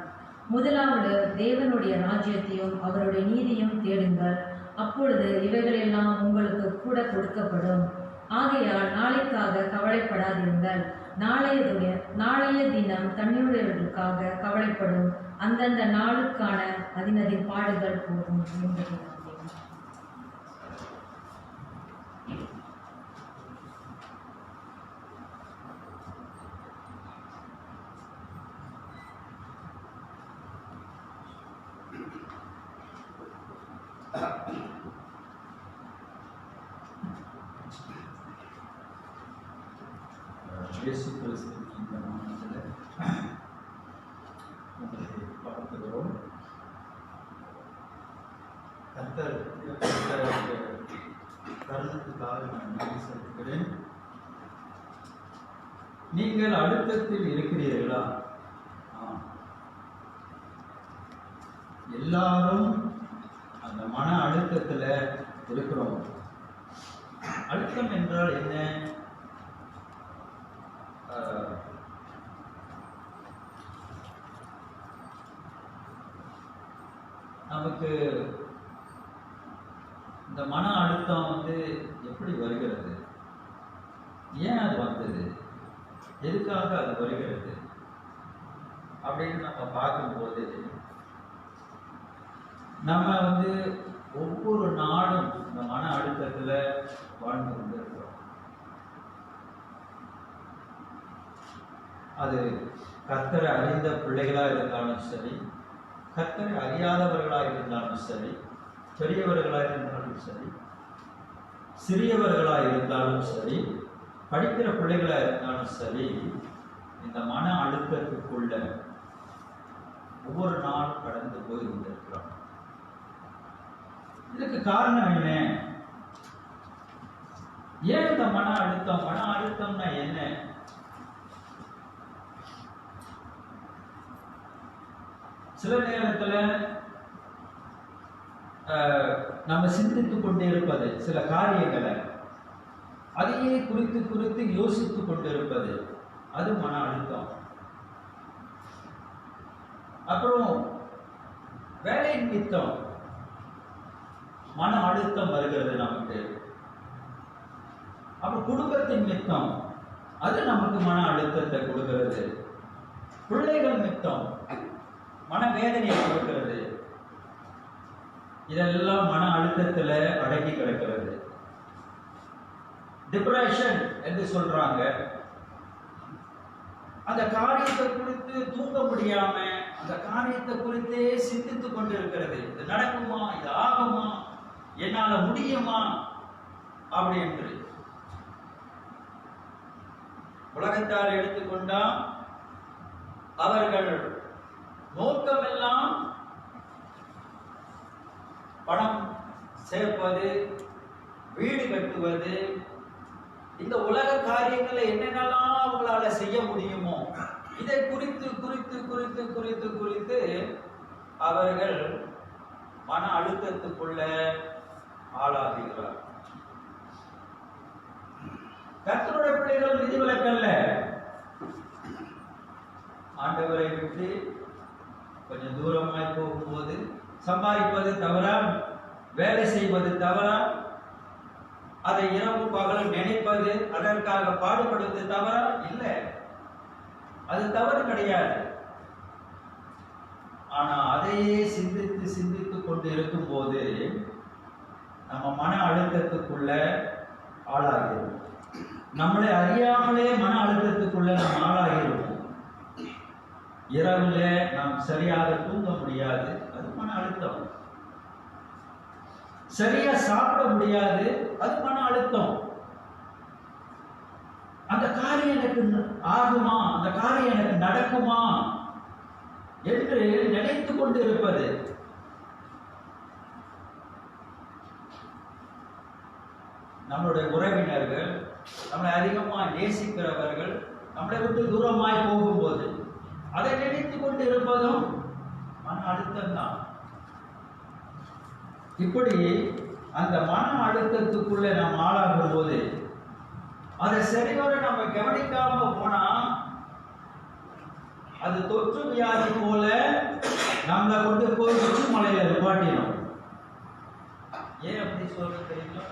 முதலாவது தேவனுடைய ராஜ்யத்தையும் அவருடைய நீதியும் தேடுங்கள், அப்பொழுது இவைகளெல்லாம் உங்களுக்கு கூட கொடுக்கப்படும். ஆகையால் நாளைக்காக கவலைப்படாதிருங்கள். நாளைய தினம் தன்னுடையவர்களுக்காக கவலைப்படும். அந்தந்த நாளுக்கான அதினதின் பாடுகள் போகும் என்பது. இயேசு கிறிஸ்துவின் இந்த நாமத்தில் உங்களை பார்க்கிறோம். கர்த்தருடைய தருணத்துக்காக நான் நன்றி செலுத்துகிறேன். நீங்கள் அழுத்தத்தில் இருக்கிறீர்களா? எல்லாரும் அந்த மன அழுத்தத்தில் இருக்கிறோம். அழுத்தம் என்றால் என்ன? நமக்கு இந்த மன அழுத்தம் எப்படி வருகிறது? ஏன் அது வந்தது? எதுக்காக அது வருகிறது அப்படின்னு நம்ம பார்க்கும்போது, நம்ம ஒவ்வொரு நாளும் இந்த மன அழுத்தத்தில் வாழ்ந்து கொண்டிருக்கிறோம். அது கர்த்தரை அறிந்த பிள்ளைகளாக இருந்தாலும் சரி, கர்த்தரை அறியாதவர்களாக இருந்தாலும் சரி, பெரியவர்களாக இருந்தாலும் சரி, சிறியவர்களாக இருந்தாலும் சரி, படிக்கிற பிள்ளைகளாக இருந்தாலும் சரி, இந்த மன அழுத்தத்துக்குள்ள ஒவ்வொரு நாளும் கடந்து போய் கொண்டிருக்கிறோம். இதுக்கு காரணம் என்ன? ஏன் இந்த மன அழுத்தம்? மன அழுத்தம்னா என்ன? சில நேரத்துல நம்ம சிந்தித்துக் கொண்டே இருப்பது, சில காரியங்களை அதையே குறித்து யோசித்துக் கொண்டிருப்பது, அது மன அழுத்தம். அப்புறம் வேலை நிமித்தம் மன அழுத்தம் வருகிறது நமக்கு. அப்ப குடும்பத்தின் நிமித்தம் அது நமக்கு மன அழுத்தத்தை கொடுக்கிறது. பிள்ளைகள் நிமித்தம் மனவேதனையை கொடுக்கிறது. இதெல்லாம் மன அழுத்தத்துல அடங்கி கிடக்கிறது. டிப்ரெஷன் என்று சொல்றாங்க. அந்த காரியத்தை குறித்து தூங்க முடியாம அந்த காரியத்தை குறித்தே சிந்தித்துக் கொண்டிருக்கிறது. இது நடக்குமா, இது ஆகுமா, என்னால முடியுமா அப்படி என்று. உலகத்தால் எடுத்துக்கொண்டா அவர்கள் நோக்கமெல்லாம் பணம் சேர்ப்பது, வீடு கட்டுவது, இந்த உலக காரியங்களை என்னென்னலாம் அவங்களால செய்ய முடியுமோ இதை குறித்து குறித்து குறித்து குறித்து குறித்து அவர்கள் மன அழுத்தத்துக்குள்ள ஆளாகிறார். கர்த்தருடைய பிள்ளைகள் விதிவிலக்கல்ல. ஆண்டவரை விட்டு கொஞ்சம் தூரமாய் போகும்போது சம்பாதிப்பது தவறா, வேலை செய்வது தவறா, அதை இரவு பகல் நினைப்பது, அதற்காக பாடுபடுவது தவறா? இல்லை, அது தவறு கிடையாது. ஆனா அதையே சிந்தித்து சிந்தித்து கொண்டு இருக்கும் போது நம்ம மன அழுத்தத்துக்குள்ள ஆளாகிறோம். நம்மளை அறியாமலே மன அழுத்தத்துக்குள்ள நாம் ஆளாகிறோம். இரவுல நாம் சரியாக தூங்க முடியாது, அது மன அழுத்தம். சரியா சாப்பிட முடியாது, அது மன அழுத்தம். அந்த காரியம் எனக்கு ஆகுமா, அந்த காரியம் எனக்கு நடக்குமா என்று நினைத்து கொண்டு இருப்பது. நம்மளுடைய உறவினர்கள், நம்மளை அதிகமா நேசிக்கிறவர்கள் நம்மளை விட்டு தூரமாய் போகும்போது அதை நினைத்து கொண்டு இருப்பதும் மன அழுத்தம் தான். இப்படி அந்த மன அழுத்தத்துக்குள்ள நாம் ஆளாகும் போது அதை சரிவர நம்ம கவனிக்காம போனா அது தொற்று வியாதி போல நம்மளை கொண்டு போய் மலையில நிப்பாட்டிடும். ஏன் அப்படி சொல்ற தெரியுமா?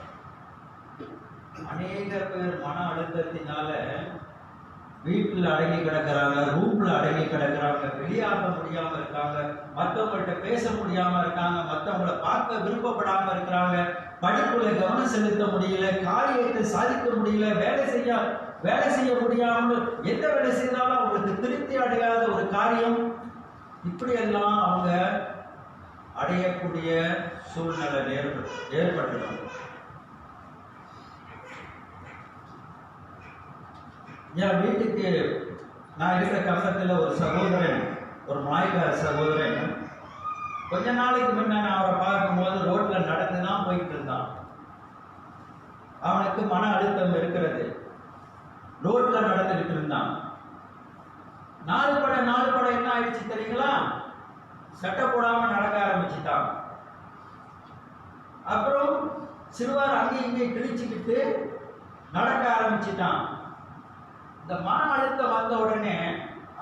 அநேக பேர் மன அழுத்தத்தினால வீட்டில் அடங்கி கிடக்கிறாங்க, ரூம்ல அடங்கி கிடக்கிறாங்க, வெளியாக முடியாம இருக்காங்க, மற்றவங்கள்ட்ட பேச முடியாம இருக்காங்க, மற்றவங்களை பார்க்க விருப்பப்படாம இருக்கிறாங்க, படிப்புல கவனம் செலுத்த முடியல, காரியத்தை சாதிக்க முடியல, வேலை செய்ய முடியாமல் எந்த வேலை செய்தாலும் அவங்களுக்கு திருப்தி அடையாத ஒரு காரியம். இப்படியெல்லாம் அவங்க அடையக்கூடிய சூழ்நிலை ஏற்பட்டுடும். என் வீட்டுக்கு நான் இருக்கிற கம்பத்தில் ஒரு சகோதரன், ஒரு மாய்கார சகோதரன், கொஞ்ச நாளைக்கு முன்ன நான் அவரை பார்க்கும்போது ரோட்ல நடந்து தான் போயிட்டு இருந்தான். அவனுக்கு மன அழுத்தம் இருக்கிறது. ரோட்ல நடந்துகிட்டு இருந்தான். நாலு படம் என்ன ஆயிடுச்சு தெரியுங்களா? சட்டை போடாம நடக்க ஆரம்பிச்சுட்டான். அப்புறம் சிறுவர் அங்கேயும் இங்கே கிழிச்சுக்கிட்டு நடக்க ஆரம்பிச்சுட்டான். இந்த மன அழுத்தம் வந்த உடனே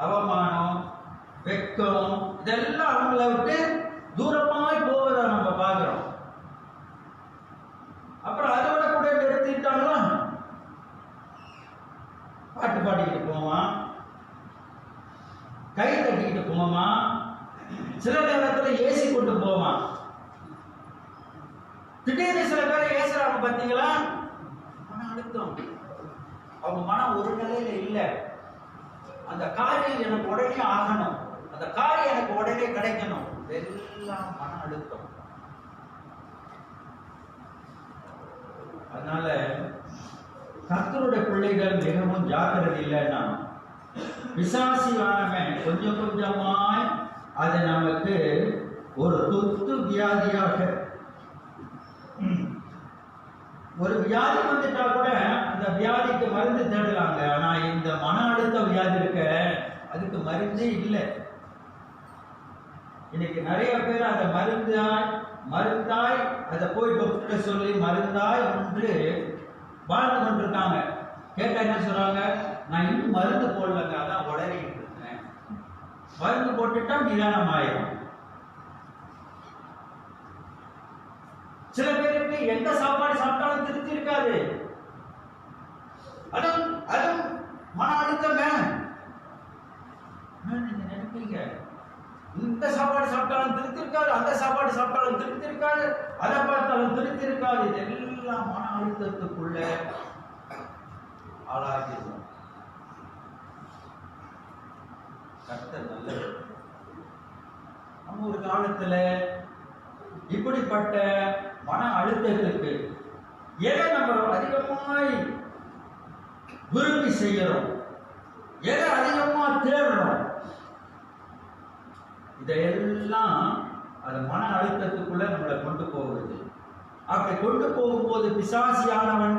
அவமானம், வெக்கம் இதெல்லாம் அவங்கள விட்டு தூரமாய் போவதை நம்ம பார்க்கிறோம். அப்புறம் அதோட கூட நிறுத்திட்டாங்களா, பாட்டு பாடிக்கிட்டு போவான், கை தட்டிக்கிட்டு போவான், சில நேரத்தில் ஏசி கொண்டு போவான். திடீர்னு சில பேரை ஏசுறாங்க பார்த்தீங்களா? மன அழுத்தம். அவங்க மனம் ஒரு நிலையில இல்லை. அந்த காரியம் எனக்கு உடனே ஆகணும், அந்த காரியம் எனக்கு உடனே கிடைக்கணும், எல்லாம் மன அழுத்தம். அதனால கர்த்தருடைய பிள்ளைகள் மிகவும் ஜாக்கிரதை இல்லைன்னா பிசாசியானவன் கொஞ்சம் கொஞ்சமாய் அதை நமக்கு ஒரு தொத்து வியாதியாக, ஒரு வியாதி வந்துட்டா கூட அந்த வியாதிக்கு மருந்து தேடலாங்க. ஆனா இந்த மன அழுத்த வியாதி இருக்க அதுக்கு மருந்தே இல்லை. இன்னைக்கு நிறைய பேர் அதை மருந்தாய் அதை போய் டாக்டர் சொல்லி மருந்தாய் ஒன்று வாழ்ந்து கொண்டிருக்காங்க. கேட்டா என்ன சொல்றாங்க? நான் இன்னும் மருந்து போடலங்க, அதான் உடறிக்கிட்டு இருக்கேன். மருந்து போட்டுட்டா நிதானம் ஆயிரும். எந்த சாப்பாடு சாப்பிட்டாலும் திருப்தி இருக்காது. அதுவும் மன அழுத்தங்க. நீங்க நினைப்பீங்க இந்த சாப்பாடு சாப்பிட்டாலும் திருப்தி இருக்காது, அந்த சாப்பாடு சாப்பிட்டாலும் திருப்தி இருக்காது, அதை பார்த்தாலும் திருப்தி இருக்காது. இதெல்லாம் மன அழுத்தத்துக்குள்ள ஆளாகிடும். கர்த்தர் நல்லது. நம்ம ஒரு காலத்துல இப்படிப்பட்ட மன அழுத்தத்துக்கு எதை நம்ம அதிகமாய் விரும்பி செய்யறோம், எதை அதிகமா தேடுறோம், இதையெல்லாம் அது மன அழுத்தத்துக்குள்ள நம்மளை கொண்டு போகுது. அப்படி கொண்டு போகும்போது பிசாசியானவன்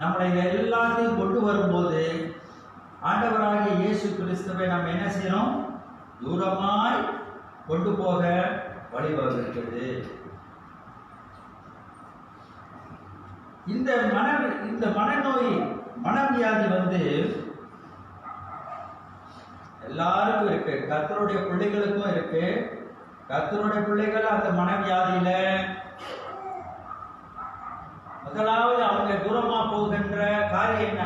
நம்மளை எல்லாத்தையும் கொண்டு வரும்போது ஆண்டவராகிய இயேசு கிறிஸ்துவை நம்ம என்ன செய்யணும்? தூரமாய் கொண்டு போக வழிவகுக்கிறது. இந்த மனநோய் மனவியாதி எல்லாருக்கும் இருக்கு. கர்த்தருடைய பிள்ளைகளுக்கும் இருக்கு. கர்த்தருடைய பிள்ளைகள் அந்த மனவியாதியில முதலாவது அவங்க தூரமா போகின்ற காரியம் என்ன?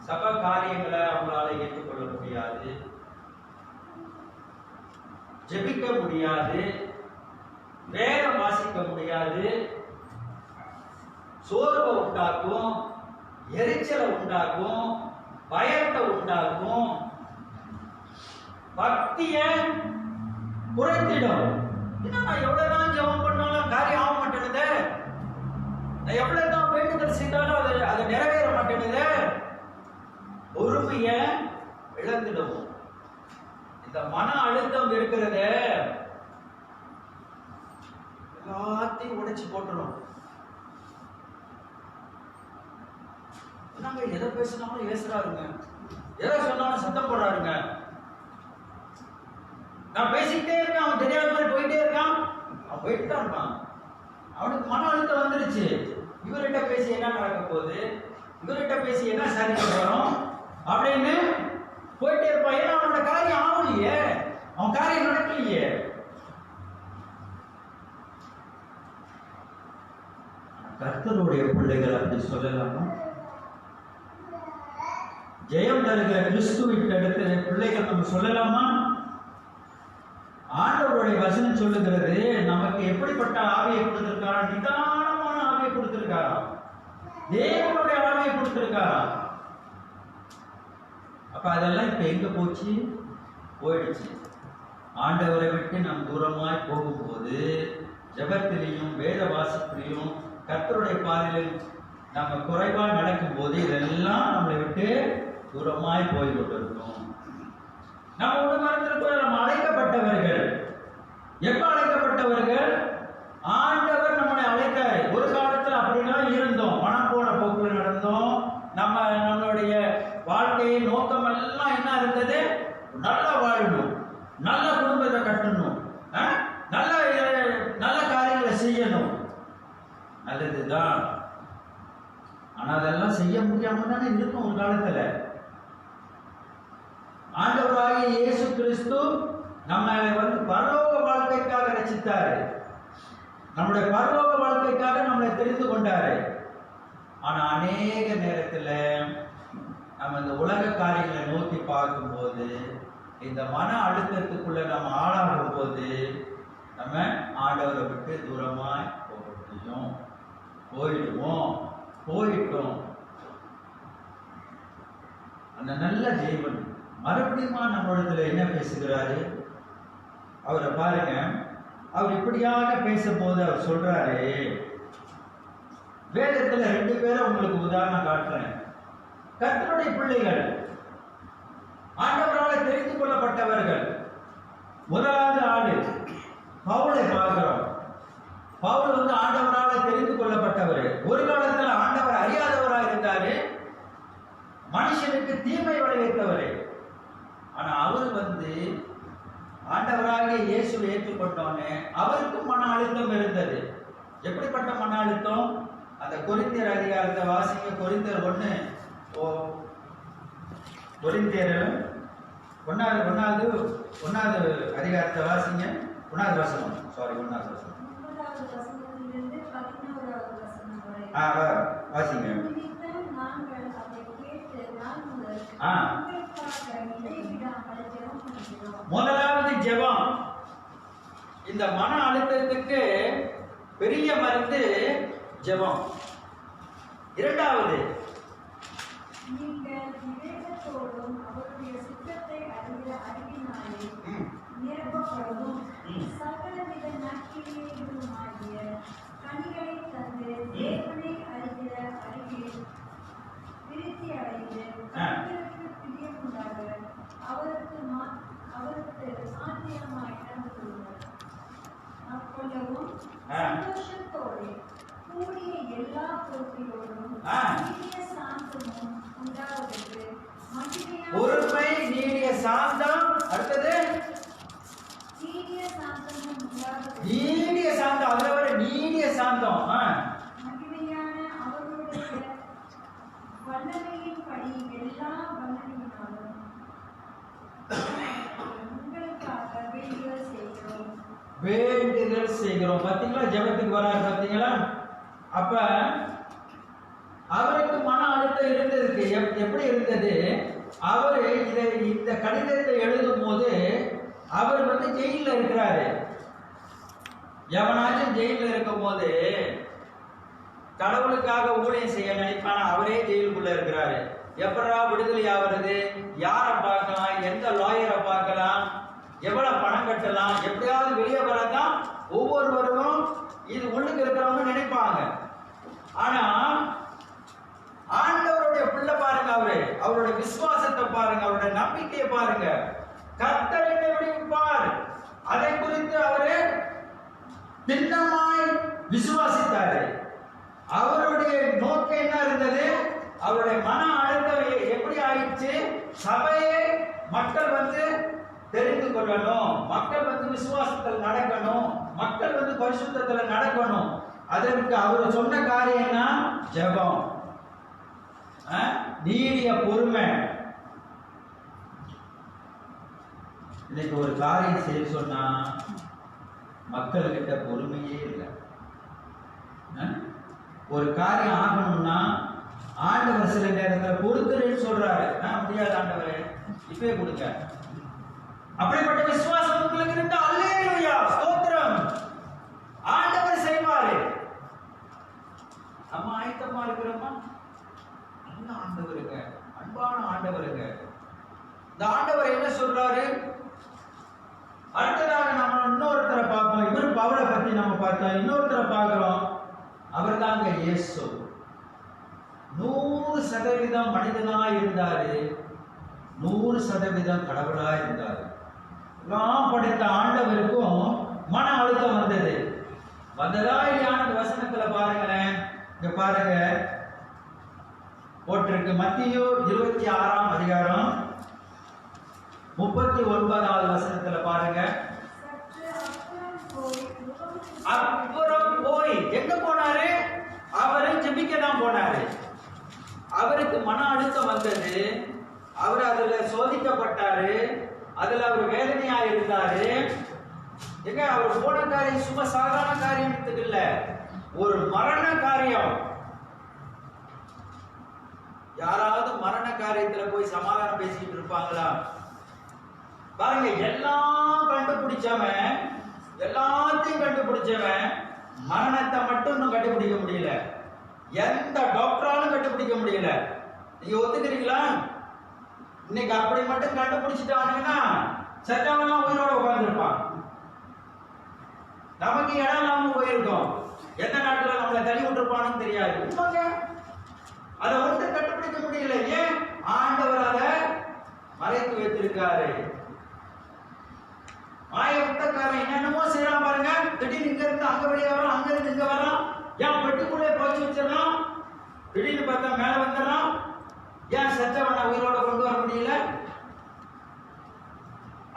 சப காரியங்களை அவங்களால ஏற்றுக்கொள்ள முடியாது, ஜெபிக்க முடியாது, வேதம் வாசிக்க முடியாது, சோர்வை உண்டாக்கும், எரிச்சலை உண்டாக்கும், பயத்தை உண்டாக்கும், பக்திய குறைத்திடும். நான் எவ்வளவுதான் ஜெபம் பண்ணாலும் காரியம் ஆக மாட்டேனுது, நான் எவ்வளவுதான் வேண்டுதல் செய்தாலும் அது நிறைவேற மாட்டேனுது. பொறுமைய இழந்துடுவோம். இந்த மன அழுத்தம் இருக்கிறத எல்லாத்தையும் உடைச்சு போட்டுரும். நாங்க எதை பேசினாலும் ஏசுறாருங்க, எதை சொன்னாலும் சத்தம் போடுறாருங்க. நான் பேசிக்கிட்டே இருக்கேன், அவன் தெரியாத மாதிரி போயிட்டே இருக்கான். அவன் போயிட்டு தான் இருக்கான். அவனுக்கு மன அழுத்தம் வந்துருச்சு. இவர்கிட்ட பேசி என்ன நடக்க போகுது, இவர்கிட்ட பேசி என்ன சாதிக்க போறோம் அப்படின்னு போயிட்டே இருப்பான். ஏன்னா அவனோட காரியம் ஆகலையே, அவன் காரியம் நடக்கலையே. கர்த்தருடைய பிள்ளைகள் அப்படி சொல்லலாமா? ஜெயம் தருகிற கிறிஸ்துவின் இடத்துல பிள்ளைகள் நம்ம சொல்லலாமா? ஆண்டவருடைய வசனம் சொல்லுகிறது, நமக்கு எப்படிப்பட்ட ஆவியை கொடுத்திருக்காரா? நிதானமான ஆவியை கொடுத்திருக்காரா? தேவனுடைய ஆவியை கொடுத்திருக்காரா? அப்ப அதெல்லாம் இப்ப எங்க போச்சு? போயிடுச்சு. ஆண்டவரை விட்டு நாம் தூரமாய் போகும்போது ஜெபத்திலையும் வேத வாசிப்பிலையும் கர்த்தருடைய பாதையிலும் நம்ம குறைவா நடக்கும் போது இதெல்லாம் நம்மளை விட்டு தூரமாய் போய் கொண்டிருக்கோம். நம்ம ஒரு மரத்திற்கு நம்ம அழைக்கப்பட்டவர்கள். எப்ப அழைக்கப்பட்டவர்கள்? ஆண்டவர் நம்மளை அழைத்தாரு. ஒரு காலத்துல அப்படிலாம் இருந்தோம், மனம் போன போக்குல நடந்தோம். நம்மளுடைய வாழ்க்கையை நோக்கம் எல்லாம் என்ன இருந்தது? நல்லா வாழணும், நல்ல குடும்பத்தை கட்டணும், நல்ல நல்ல காரியங்களை செய்யணும், நல்லதுதான். ஆனா அதெல்லாம் செய்ய முடியாம தானே இருக்கும் ஒரு காலத்துல. ஆண்டவராகிய இயேசு கிறிஸ்து நம்ம பரலோக வாழ்க்கைக்காக ரட்சித்தாரு, நம்முடைய பரலோக வாழ்க்கைக்காக நம்மளை தெரிந்து கொண்டாரு. ஆனா அநேக நேரத்துல நம்ம இந்த உலக காரியங்களை நோக்கி பார்க்கும்போது, இந்த மன அழுத்தத்துக்குள்ள நம்ம ஆளாகும் போது நம்ம ஆண்டவரை விட்டு தூரமாய் போக முடியும். போயிட்டோம். அந்த நல்ல தேவன் மறுபடியும் நம்மளிடத்துல என்ன பேசுகிறாரு? அவரை பாருங்க, அவர் இப்படியாக பேசும்போது அவர் சொல்றாரு, வேதத்துல 2 பேரை உங்களுக்கு உதாரணம் காட்டுறேன். கர்த்தருடைய பிள்ளைகள், ஆண்டவரால் தெரிந்து கொள்ளப்பட்டவர்கள். முதலாவது ஆளு பவுலை பார்க்கிறோம். பவுல் ஆண்டவரால் தெரிந்து கொள்ளப்பட்டவர். ஒரு காலத்துல ஆண்டவர் அறியாதவராக இருந்தாரு, மனுஷனுக்கு தீமை விளைவித்தவர். ஆனா அவர் ஆண்டவராக இயேசுவை ஏற்றுக்கொண்டோன்னு அவருக்கும் மன அழுத்தம் இருந்தது. எப்படிப்பட்ட மன அழுத்தம்? அந்த கொரிந்தியர் அதிகாரத்தை வாசிங்க. கொரிந்தியர் 1 அதிகாரத்தை வாசிங்க. 1வது வசனம். வாசிங்க. நிமித்தம் நாங்கள் அதை கேட்டு நாள் முதல் ஆ. உங்களுக்காக இடைவிடாமல் ஜெபம் பண்ணுகிறோம். முதலாவது ஜெபம். இந்த மன அழுத்தத்துக்கு பெரிய மருந்து ஜெபம். இரண்டாவது, நீங்கள் விவேகத்தோடும் அவருடைய சித்தத்தை அறிகிற அறிவினாலே நிரப்பப்படவும் சகலவித நற்கிரியைகளுமாகிய கனிகளை தந்து தேவனை அறிகிற அறிவில் விருத்தி அடைந்து கர்த்தருக்கு பிரியமுண்டாக அவருக்கு சாத்தியமாய் நடந்து கொள்ளுங்கள். கொள்ளவும் சந்தோஷத்தோடு கூடிய எல்லா பொறுப்பிலோடும் நீடிய சாந்தமும் உண்டாவதற்கு பொறுமை, நீடிய சாந்தம். அடுத்தது நீடிய சாந்தமும் உண்டாவதற்கு நீடிய சாந்தம். அதுல வர நீடிய சாந்தம். மகிமையான அவருடைய வல்லமையின்படி எல்லா வல்லமையினாலும் உங்களுக்காக வேண்டுதல் செய்கிறோம். வேண்டுதல் செய்கிறோம். பாத்தீங்களா, ஜெபத்துக்கு வராரு பாத்தீங்களா? அப்ப அவருக்கு மன அழுத்தம் இருந்ததுக்கு எப்படி இருந்தது? அவரு இந்த கடிதத்தை எழுதும் போது அவர் ஜெயில இருக்கிறாரு. எவனாச்சும் ஜெயில இருக்கும் போது கடவுளுக்காக ஊழியம் செய்ய நினைப்பான, அவரே ஜெயிலுக்குள்ள இருக்கிறாரு. எப்படா விடுதலை ஆகிறது? யாரை பார்க்கலாம்? எந்த லாயரை பார்க்கலாம்? எவ்வளவு பணம் கட்டலாம்? எப்படியாவது வெளியே வரதான் ஒவ்வொருவரும் இது உள்ளுக்கு இருக்கிறவங்க நினைப்பாங்க. ஆனா ஆண்டவருடைய பிள்ளை பாருங்க, அவருடைய விசுவாசத்தை பாருங்க, அவருடைய நம்பிக்கையை பாருங்க. கர்த்தர் என்னை விடுவிப்பார், அதை குறித்து அவரு திண்ணமாய் விசுவாசித்தாரு. அவருடைய நோக்கம் என்ன இருந்தது? அவருடைய மன அழுத்தம் எப்படி ஆயிடுச்சு? சபையை மக்கள் தெரிந்து கொள்ளணும், மக்கள் விசுவாசத்தில் நடக்கணும், மக்கள் பரிசுத்தத்துல நடக்கணும். அதற்கு அவர் சொன்ன காரியம்னா ஜெபம், நீடிய பொறுமை. இன்னைக்கு ஒரு காரியம் செய்ய சொன்னா மக்கள்கிட்ட பொறுமையே இல்லை. ஒரு காரியம் ஆகணும்னா ஆண்டவர் சில நேரத்தில் கொடுத்துருன்னு சொல்றாரு. முடியாது ஆண்டவரே, இப்பவே கொடுங்க. அப்படிப்பட்ட விசுவாசம் உங்களுக்கு இருந்தா அல்லேலூயா, ஸ்தோத்திரம், ஆண்டவர் செய்வாரு. நம்ம ஆயத்தமா இருக்கிறோமா? நல்ல ஆண்டவருங்க, அன்பான ஆண்டவருங்க. இந்த ஆண்டவர் என்ன சொல்றாரு? அடுத்ததாக நம்ம இன்னொருத்தரை பார்ப்போம். இவர் பவுலை பத்தி நம்ம பார்த்தோம். இன்னொருத்தரை பார்க்கிறோம். அவர் தாங்க இயேசு. 100% மனிதனா இருந்தாரு, 100% கடவுளா இருந்தாரு. எல்லாம் படைத்த ஆண்டவருக்கும் மன அழுத்தம் வந்தது. வந்ததா இல்லையான வசனத்துல பாருங்களேன். இங்க பாருங்க, போட்டிருக்கு. மத்தேயு 26ஆம் அதிகாரம் 39வது வசனத்துல பாருங்க. அப்புறம் போய் எங்க போனாரு? அவரை ஜெபிக்க தான் போனாரு. அவருக்கு மன அழுத்தம் வந்தது. அவர் அதுல சோதிக்கப்பட்டாரு. அதுல அவர் வேதனையா இருந்தாரு. எங்க அவர் போன காரியம் சும்மா சாதாரண காரியத்துக்கு இல்ல, ஒரு மரண காரியம். யாராவது மரண காரியத்துல போய் சமாதானம் பேசிக்கிட்டு இருப்பாங்களா? பாருங்க, எல்லாம் கண்டுபிடிச்சவன், எல்லாத்தையும் கண்டுபிடிச்சவன் மரணத்தை மட்டும் இன்னும் கண்டுபிடிக்க முடியல. எந்த டாக்டராலும் கண்டுபிடிக்க முடியல. நீங்க ஒத்துக்கிறீங்களா? இன்னைக்கு அப்படி மட்டும் கண்டுபிடிச்சிட்டாங்கன்னா செத்தவெல்லாம் உயிரோட உட்கார்ந்துருப்பான். நமக்கு இடம் இல்லாம போயிருக்கோம். எந்த நாட்டுல நம்மளை தள்ளி விட்டுருப்பான்னு தெரியாது. உண்மைங்க, அதை கண்டுபிடிக்க முடியல. ஏன்? ஆண்டவர் அதை மறைத்து வைத்திருக்காரு. மாய வித்தக்காரன் என்னென்னமோ செய்யறான் பாருங்க. திடீர்னு இங்க இருந்து அங்க வெளியே வரோம், அங்க இருந்து இங்க வரோம். ஏன் பெட்டிக்குள்ளே போச்சு வச்சிடறான், திடீர்னு பார்த்தா மேல வந்துடுறான். ஏன் செத்தவனை உயிரோட கொண்டு வர முடியல?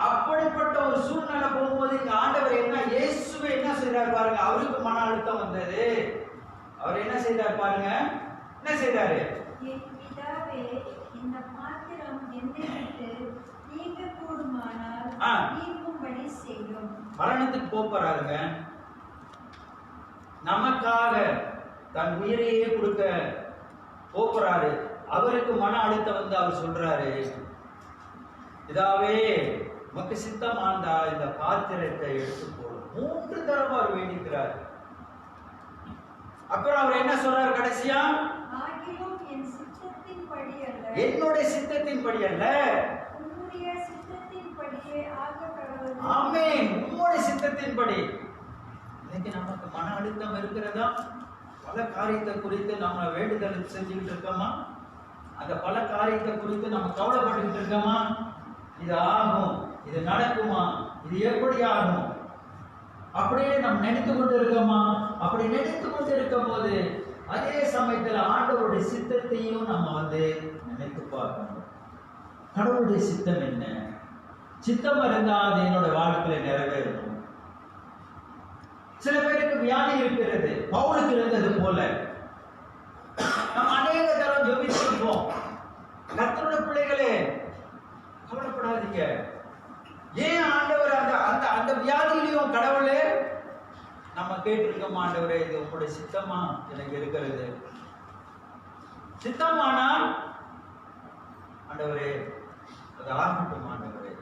அப்படிப்பட்ட ஒரு சூழ்நிலை போகும்போது இங்க ஆண்டவர் என்ன, இயேசுவே என்ன செய்றார் பாருங்க. அவருக்கு மன அழுத்தம் வந்தது. அவர் என்ன செய்தார் பாருங்க. என்ன செய்தாரு? என் பிதாவே, இந்த பாத்திரம் என்னை விட்டு நீங்க கூடுமானால் நீங்கும்படி செய்யும். மரணத்துக்கு போறாருங்க. நமக்காக தன் உயிரையே கொடுக்க போறாரு. அவருக்கு மன அழுத்தம் வந்து அவர் சொல்றாரு, இதாவே உமக்கு சித்தமாண்டா இந்த பாத்திரத்தை எடுத்து போடும். 3 தடவை அவர் வேண்டிக்கிறார். அப்புறம் அவர் என்ன சொல்றாரு கடைசியா? ஆகிலும் என் சித்தத்தின்படி அல்ல, என்னுடைய சித்தத்தின்படி அல்ல, உம்முடைய சித்தத்தின்படியே ஆகக் கடவுள். ஆமென். உம்முடைய சித்தத்தின்படி. இன்னைக்கு நமக்கு மன அழுத்தம் இருக்கிறதா? பல காரியத்தை குறித்து நம்ம வேண்டுதல் செஞ்சுக்கிட்டு இருக்கோமா? அந்த பல காரியத்தை குறித்து நம்ம கவலைப்பட்டுக்கிட்டு இருக்கோமா? இது ஆகும், இது நடக்குமா, இது எப்படி ஆகும், அப்படியே நம்ம நினைத்து கொண்டு இருக்கோமா? அப்படி நினைத்து கொண்டு இருக்கும் போது அதே சமயத்துல ஆண்டவருடைய சித்தத்தையும் நம்ம நினைத்து பார்க்கணும். கடவுளுடைய சித்தம் என்ன? சித்தம் இருந்தா அது என்னோட வாழ்க்கையில நிறைவேறும். சில பேருக்கு வியாதி இருக்கிறது, பவுலுக்கு இருந்தது போல. நம்ம அநேக தரம் ஜெபிச்சிருப்போம். கர்த்தருடைய பிள்ளைகளே, கவலைப்படாதீங்க. ஏன் ஆண்டவர் அந்த அந்த அந்த வியாதியிலையும் கடவுளே நம்ம கேட்டிருக்கோம், ஆண்டவரே இது உங்களுடைய சித்தமா எனக்கு இருக்கிறது? சித்தமானா ஆண்டவரே அது ஆகட்டும் ஆண்டவரே.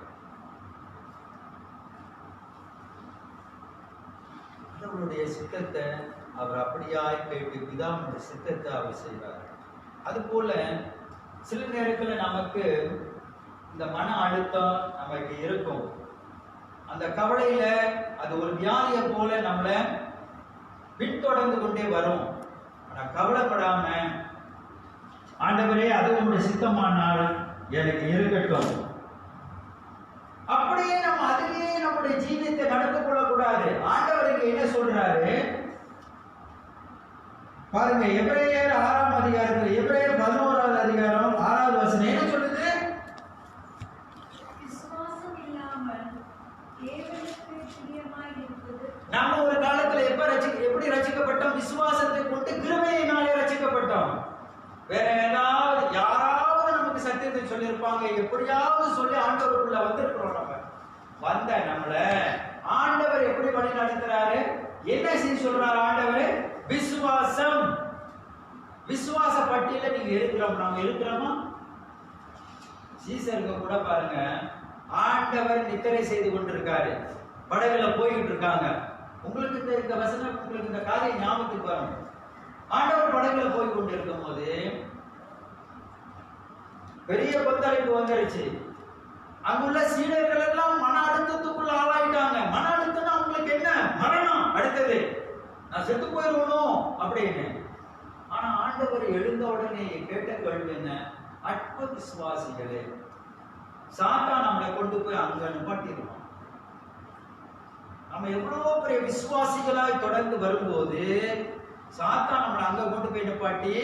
ஆண்டவருடைய சித்தத்தை அவர் அப்படியாய் கேட்டு பிதாவுடைய சித்தத்தை அவர் செய்வார். அது போல சில நேரத்தில் நமக்கு இந்த மன அழுத்தம் நமக்கு இருக்கும். அந்த கவலையில அது ஒரு வியாதியை போல நம்மளை பின்தொடர்ந்து கொண்டே வரும். ஆனா கவலைப்படாம ஆண்டவரே அது உங்களுடைய சித்தமானால் எனக்கு இருக்கட்டும், அப்படியே நம்ம அதிலேயே நம்முடைய ஜீவியத்தை நடந்து கொள்ளக்கூடாது. ஆண்டவருக்கு என்ன சொல்றாரு பாருங்க, எபிரேயர் 6ஆம் அதிகாரத்தில் எபிரேயர் 11வது அதிகாரம் 6வது வசனம் என்ன சொல்லுது? விசுவாசம் இல்லாமல் தேவனுக்கு பிரியமாய் இருப்பது. நம்ம ஒரு காலத்துல எப்படி ரட்சிக்கப்பட்டோம்? விசுவாசத்தை கொண்டு கிருபையினாலே ரட்சிக்கப்பட்டோம். வேற ஏதாவது யாராவது நமக்கு சத்தியத்தை சொல்லியிருப்பாங்க, எப்படியாவது சொல்லி ஆண்டவருக்குள்ள வந்திருக்கிறோம். நம்ம வந்த நம்மள ஆண்டவர் எப்படி வழி நடத்துறாரு? என்ன செய்ய சொல்றாரு ஆண்டவர்? விசுவாசம். விசுவாச பட்டியல நீங்க இருக்கிறோம், நாங்க இருக்கிறோமா? சீசருக்கு கூட பாருங்க, ஆண்டவர் நித்திரை செய்து கொண்டிருக்காரு, படகுல போயிட்டு இருக்காங்க. உங்களுக்கு இந்த வசனம், உங்களுக்கு இந்த காரியம் ஞாபகத்துக்கு வரும். ஆண்டவர் படகுல போய் கொண்டு இருக்கும் போது பெரிய கொந்தளிப்பு வந்துருச்சு. அங்குள்ள சீடர்கள் எல்லாம் மன அழுத்தத்துக்குள்ள ஆளாயிட்டாங்க. மன அழுத்தம் அவங்களுக்கு என்ன? மரணம். அடுத்தது நான் செத்து போயிருவணும் அப்படின்னு. ஆனா ஆண்டவர் எழுந்த உடனே கேட்ட கேள்வி என்ன? அற்ப விசுவாசிகளே. சாத்தான் நம்மளை கொண்டு போய் அங்க நிப்பாட்டிடுவான். நம்ம எவ்வளவு பெரிய விசுவாசிகளாய் தொடர்ந்து வரும்போது சாத்தான் நம்மளை அங்க கொண்டு போய் நிப்பாட்டி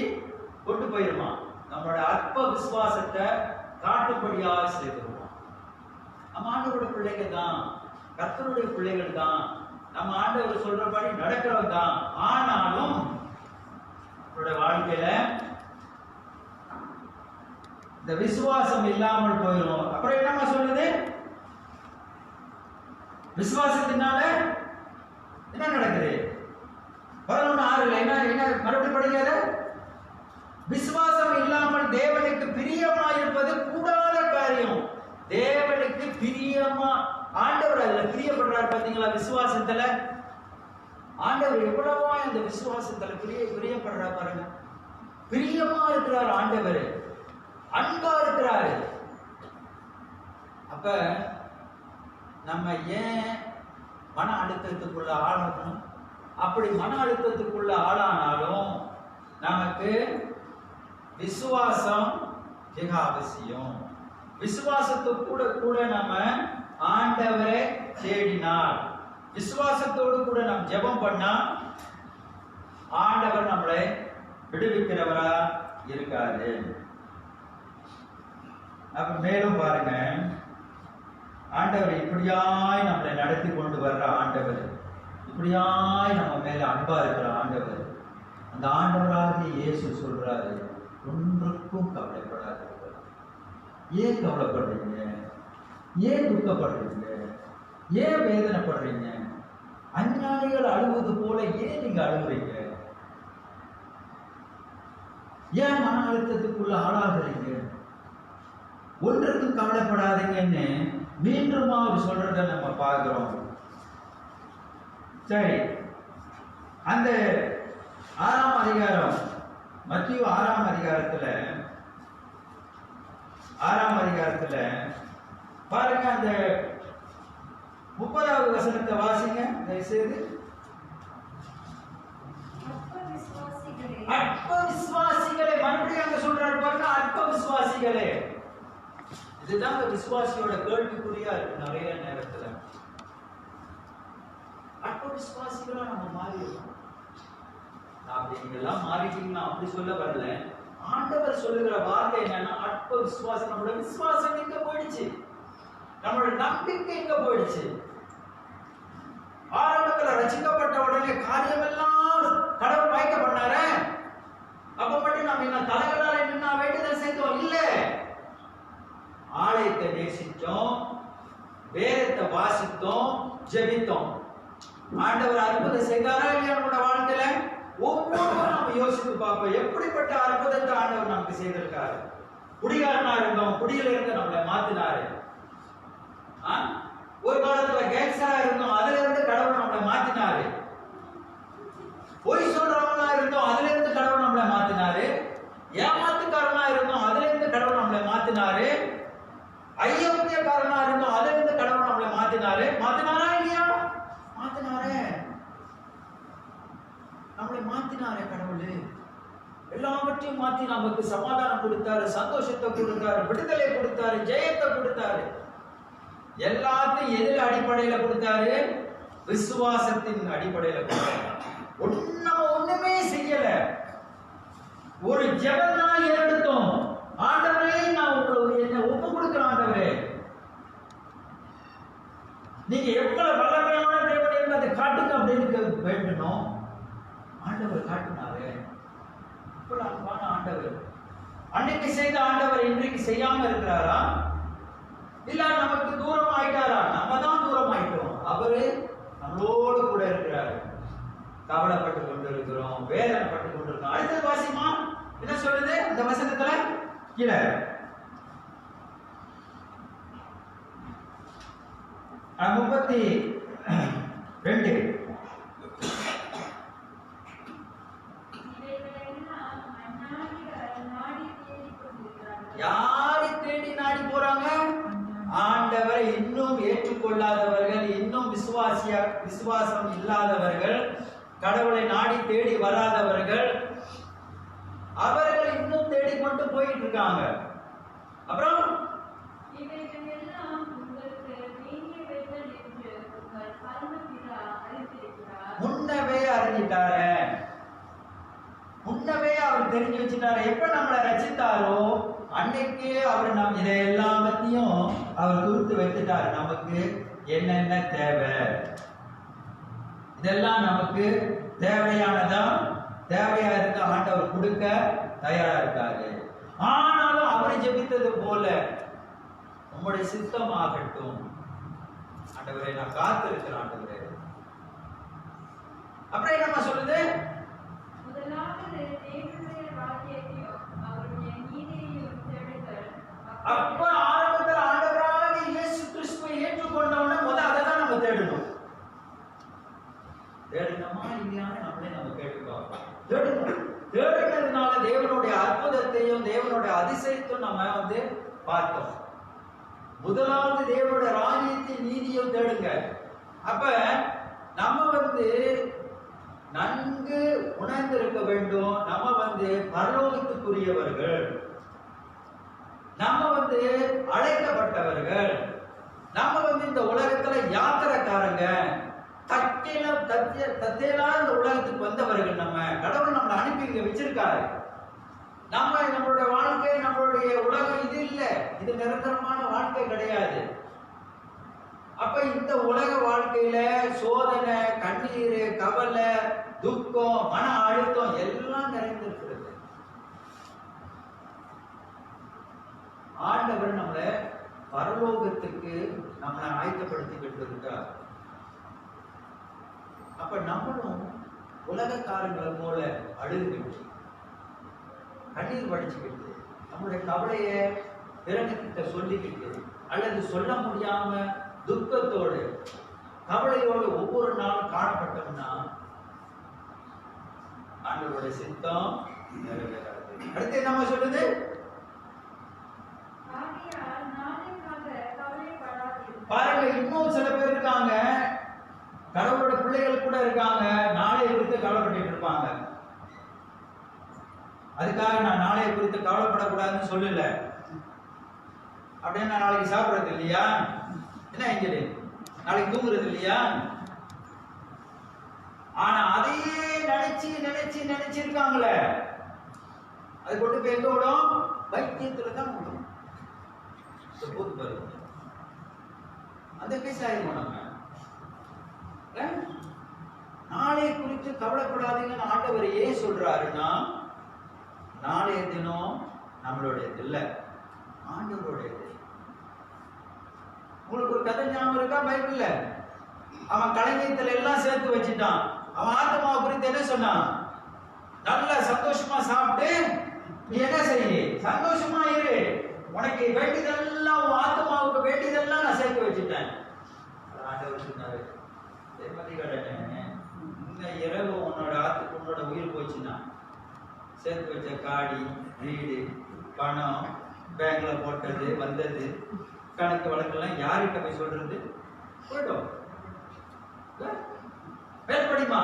கொண்டு போயிருவான். நம்மளோட அற்ப விசுவாசத்தை காட்டுப்படியாக செய்திருவான். நம்ம ஆண்டவருடைய பிள்ளைகள் தான், கர்த்தருடைய பிள்ளைகள் தான், நம்ம ஆண்டவர் சொல்றபடி நடக்கிறவங்க தான். ஆனாலும் நம்மளுடைய வாழ்க்கையில இந்த விசுவாசம் இல்லாமல் போயிடும். அப்புறம் என்னமா சொல்லுது? விசுவாசத்தினால என்ன நடக்குது? 11:6 என்ன மறுபடியும் படிக்காத? விசுவாசம் இல்லாமல் தேவனுக்கு பிரியமாயிருப்பது கூடாத காரியம். தேவனுக்கு பிரியமா ஆண்டவர் அதுல பிரியப்படுறார். பாத்தீங்களா? விசுவாசத்துல ஆண்டவர் எவ்வளவா அந்த விசுவாசத்துல பிரியப்படுறார் பாருங்க. பிரியமா இருக்கிறார் ஆண்டவர், அன்பா இருக்கிறாரு. அப்ப நம்ம ஏன் மன அழுத்தத்துக்குள்ள ஆளாகணும்? அப்படி மன அழுத்தத்துக்குள்ள ஆளானாலும் நமக்கு விசுவாசம் மிக அவசியம். விசுவாசத்தோடு கூட நம்ம ஆண்டவரை தேடினார், விசுவாசத்தோடு கூட நாம் ஜெபம் பண்ணா ஆண்டவர் நம்மளை விடுவிக்கிறவரா இருக்காரு. அப்ப மேலும் பாருங்க, ஆண்டவர் இப்படியாய் நம்மளை நடத்தி கொண்டு வர்ற ஆண்டவர், இப்படியாய் நம்ம மேல அன்பா இருக்கிற ஆண்டவர், அந்த ஆண்டவராகிய இயேசு சொல்றாரு, ஒன்றுக்கும் கவலைப்படாதீர்கள். ஏன் கவலைப்படுறீங்க? ஏன் துக்கப்படுறீங்க? ஏன் வேதனைப்படுறீங்க? அஞ்ஞானிகள் அழுவது போல ஏன் நீங்க அழுகுறீங்க? ஏன் மன அழுத்தத்துக்குள்ள ஆளாகிறீங்க? ஒன்றுக்கும் கவலைப்படாதீங்கன்னு மீண்டும் அவர் சொல்றத நம்ம பார்க்கிறோம். சரி, அந்த 6ஆம் அதிகாரம், மத்தேயு 6ஆம் அதிகாரத்துல பாருங்க, அந்த 30வது வசனத்தை வாசிங்க தயவுசெய்து. அற்ப விசுவாசிகளே, மறுபடியும் அங்க சொல்றாரு பாருங்க, அற்ப விசுவாசிகளே. இதுதான் விசுவாசியோட கேள்விக்குறியா இருக்கு நிறைய நேரத்துல. அற்ப விசுவாசிகளா நம்ம மாறிடுவோம். அப்படிங்கெல்லாம் மாறிட்டீங்கன்னா அப்படி சொல்ல வரல. ஆண்டவர் சொல்லுகிற வார்த்தை என்னன்னா, அற்ப விசுவாசம். நம்மளோட விசுவாசம் எங்க போயிடுச்சு? நம்மளோட நம்பிக்கை எங்க போயிடுச்சு? ஆரம்பத்துல ரசிக்கப்பட்ட உடனே காரியமெல்லாம் கடவுள் வாய்க்க பண்ணாரு. அப்ப மட்டும் நம்ம என்ன தலைகளால நின்னா வேண்டுதல் செய்தோம்? இல்ல, ஆலயத்தை நேசித்தோம், வேதத்தை வாசித்தோம், ஜெபித்தோம். ஆண்டவர் அற்புதம் செய்தாரா இல்லையா நம்மளோட வாழ்க்கையில? ஒவ்வொருவரும் நம்ம யோசித்து பார்ப்போம், எப்படிப்பட்ட அற்புதத்தை ஆண்டவர் நமக்கு செய்திருக்காரு. குடிகாரனா இருந்தோம், குடியில இருந்து நம்மளை மாத்தினாரு. ஒரு காலத்துல கேன்சரா இருந்தோம், அதுல இருந்து கடவுள் நம்மளை மாத்தினாரு. பொய் சொல்றவங்களா இருந்தோம், அதுல இருந்து கடவுள் நம்மளை மாத்தினாரு. ஏமாத்துக்காரனா இருந்தோம், அதுல இருந்து கடவுள் நம்மளை மாத்தினாரு. ஐயோக்கியக்காரனா இருந்தோம், அதுல இருந்து கடவுள் நம்மளை மாத்தினாரு. மாத்தினாரா இல்லையா? மாத்தினாரே, நம்மளை மாத்தினாரே கடவுள். எல்லாவற்றையும் மாத்தி நமக்கு சமாதானம் கொடுத்தாரு, சந்தோஷத்தை கொடுத்தாரு, விடுதலை கொடுத்தாரு, ஜெயத்தை கொடுத்தாரு. எல்லாத்தையும் எதில் அடிப்படையில கொடுத்தாரு? விசுவாசத்தின் அடிப்படையில கொடுத்தாரு. ஒண்ணுமே செய்யல, ஒரு ஜெபம் தான் ஏறெடுத்தோம். ஆண்டவரே, நான் என்ன ஒப்பு கொடுக்கிறேன். ஆண்டவரே, நீங்க எவ்வளவு வல்லமையான தேவன் என்பதை காட்டுங்க அப்படின்னு வேண்டணும். ஆண்டவர் காட்டினாரு. இவ்வளவு அன்பான ஆண்டவர். அன்னைக்கு செய்த ஆண்டவர் இன்றைக்கு செய்யாம இருக்கிறாரா? இல்ல நமக்கு தூரம் ஆயிட்டாரா? நம்ம தான் தூரம் ஆயிட்டோம். அவரு நம்மளோடு கூட இருக்கிறாரு. கவலைப்பட்டு கொண்டிருக்கிறோம், வேதனைப்பட்டு கொண்டிருக்கிறோம். அடுத்தது வாசிமா என்ன சொல்லுது அந்த வசனத்துல? கீழே 32. யாரை தேடி நாடி போறாங்க? ஆண்டவரை இன்னும் ஏற்றுக்கொள்ளாதவர்கள், இன்னும் விசுவாசம் இல்லாதவர்கள், கடவுளை நாடி தேடி வராதவர்கள், அவர்கள் இன்னும் தேடிக்கொண்டு போயிட்டு இருக்காங்க. அப்புறம் முன்னவே அறிஞ்சிட்டாரு, முன்னவே அவர் தெரிஞ்சு வச்சுட்டாரு. எப்ப நம்மளை ரசித்தாரோ அன்னைக்கே அவர் நம்ம இதை எல்லாத்தையும் அவர் குறித்து வைத்துட்டாரு. நமக்கு என்னென்ன தேவை, இதெல்லாம் நமக்கு தேவையானதா, தேவையா இருக்க ஆண்டவர் கொடுக்க தயாரா இருக்காரு. ஆனாலும் அவரை ஜெபித்தது போல உங்களுடைய சித்தம் ஆகட்டும் ஆண்டவரே, நான் காத்திருக்கிறேன் ஆண்டவரே. அப்புறம் என்ன சொல்லுது? அப்ப ஆரம்பத்தில் ஆண்டவராக இயேசு கிறிஸ்துவை ஏற்றுக்கொண்டவன முதல்ல அதை தான் நம்ம தேடணும். தேடணுமா இல்லையான்னு நம்மளே நம்ம கேட்டுக்கோம். தேடுனதுனால தேவனுடைய அற்புதத்தையும் தேவனுடைய அதிசயத்தையும் நம்ம பார்த்தோம். முதலாவது தேவனுடைய ராஜ்யத்தையும் நீதியும் தேடுங்க. அப்ப நம்ம நன்கு உணர்ந்திருக்க வேண்டும். நம்ம பரலோகத்துக்குரியவர்கள், நம்ம அழைக்கப்பட்டவர்கள், நம்ம இந்த உலகத்துல யாத்திரைக்காரங்க, தத்தையெல்லாம் இந்த உலகத்துக்கு வந்தவர்கள். நம்ம கடவுள் நம்மளை அனுப்பி இங்க வச்சிருக்காரு. நம்மளுடைய வாழ்க்கை, நம்மளுடைய உலகம் இது இல்லை, இது நிரந்தரமான வாழ்க்கை கிடையாது. அப்ப இந்த உலக வாழ்க்கையில சோதனை, கண்ணீர், கவலை, துக்கம், மன அழுத்தம் எல்லாம் நிறைந்திருக்கிறது. ஆண்டவர் நம்மளை பரலோகத்துக்கு நம்மளை ஆயத்தப்படுத்திக்கிட்டு இருக்கார். அப்ப நம்மளும் உலகக்காரங்களை போல அழுதுகிட்டு கண்ணீர் வடிச்சுக்கிட்டு நம்மளுடைய கவலையை பிறன்கிட்ட சொல்லிக்கிட்டு அல்லது சொல்ல முடியாம துக்கத்தோடு கவலையோடு ஒவ்வொரு நாளும் காணப்பட்டோம்னா ஆண்டவருடைய சித்தம் நிறைவேறாது. அடுத்து என்ன சொல்லுது? ஆகையால் நாளைக்காக கவலைப்படாதீர்கள். பாருங்க, இன்னும் சில பேர் இருக்காங்க, கடவுளோட பிள்ளைகள் கூட இருக்காங்க, நாளைய குறித்து கவலைப்பட்டு இருப்பாங்க. அதுக்காக நான் நாளைய குறித்து கவலைப்படக்கூடாதுன்னு சொல்லல. அப்படின்னா நாளைக்கு சாப்பிடுறது இல்லையா? என்ன இங்கே நாளைக்கு தூங்குறது இல்லையா? ஆனா அதையே நினைச்சு நினைச்சு நினைச்சிருக்காங்களே, அது கொண்டு போய் எங்க விடும்? வைத்தியத்துல தான் விடும். போது பாருங்க, அந்த கேஸ் ஆயிரும். நம்ம நாளை குறித்து கவலைப்படாதீங்கன்னு ஆண்டவர் ஏன் சொல்றாருன்னா, நாளைய தினம் நம்மளுடையது இல்லை, ஆண்டவருடையது. உங்களுக்கு ஒரு கதை ஞாபகம் இருக்கா? பைபிள்ல அவன் களஞ்சியத்துல எல்லாம் சேர்த்து வச்சுட்டான். அவன் ஆத்மாவை குறித்து என்ன சொன்னான்? நல்ல சந்தோஷமா சாப்பிட்டு நீ என்ன செய்ய? சந்தோஷமா இரு, உனக்கு வேண்டியதெல்லாம், உன் ஆத்மாவுக்கு வேண்டியதெல்லாம் நான் சேர்த்து வச்சுட்டேன். ஆண்டவர் சொன்னாரு, இந்த இரவு உன்னோட உயிர் போச்சுன்னா சேர்த்து வச்ச காடி, வீடு, பணம், பேங்க்ல போட்டது வந்தது, கணக்கு வழக்கெல்லாம் யார்கிட்ட போய் சொல்றது? போயிடும். மேற்படிமா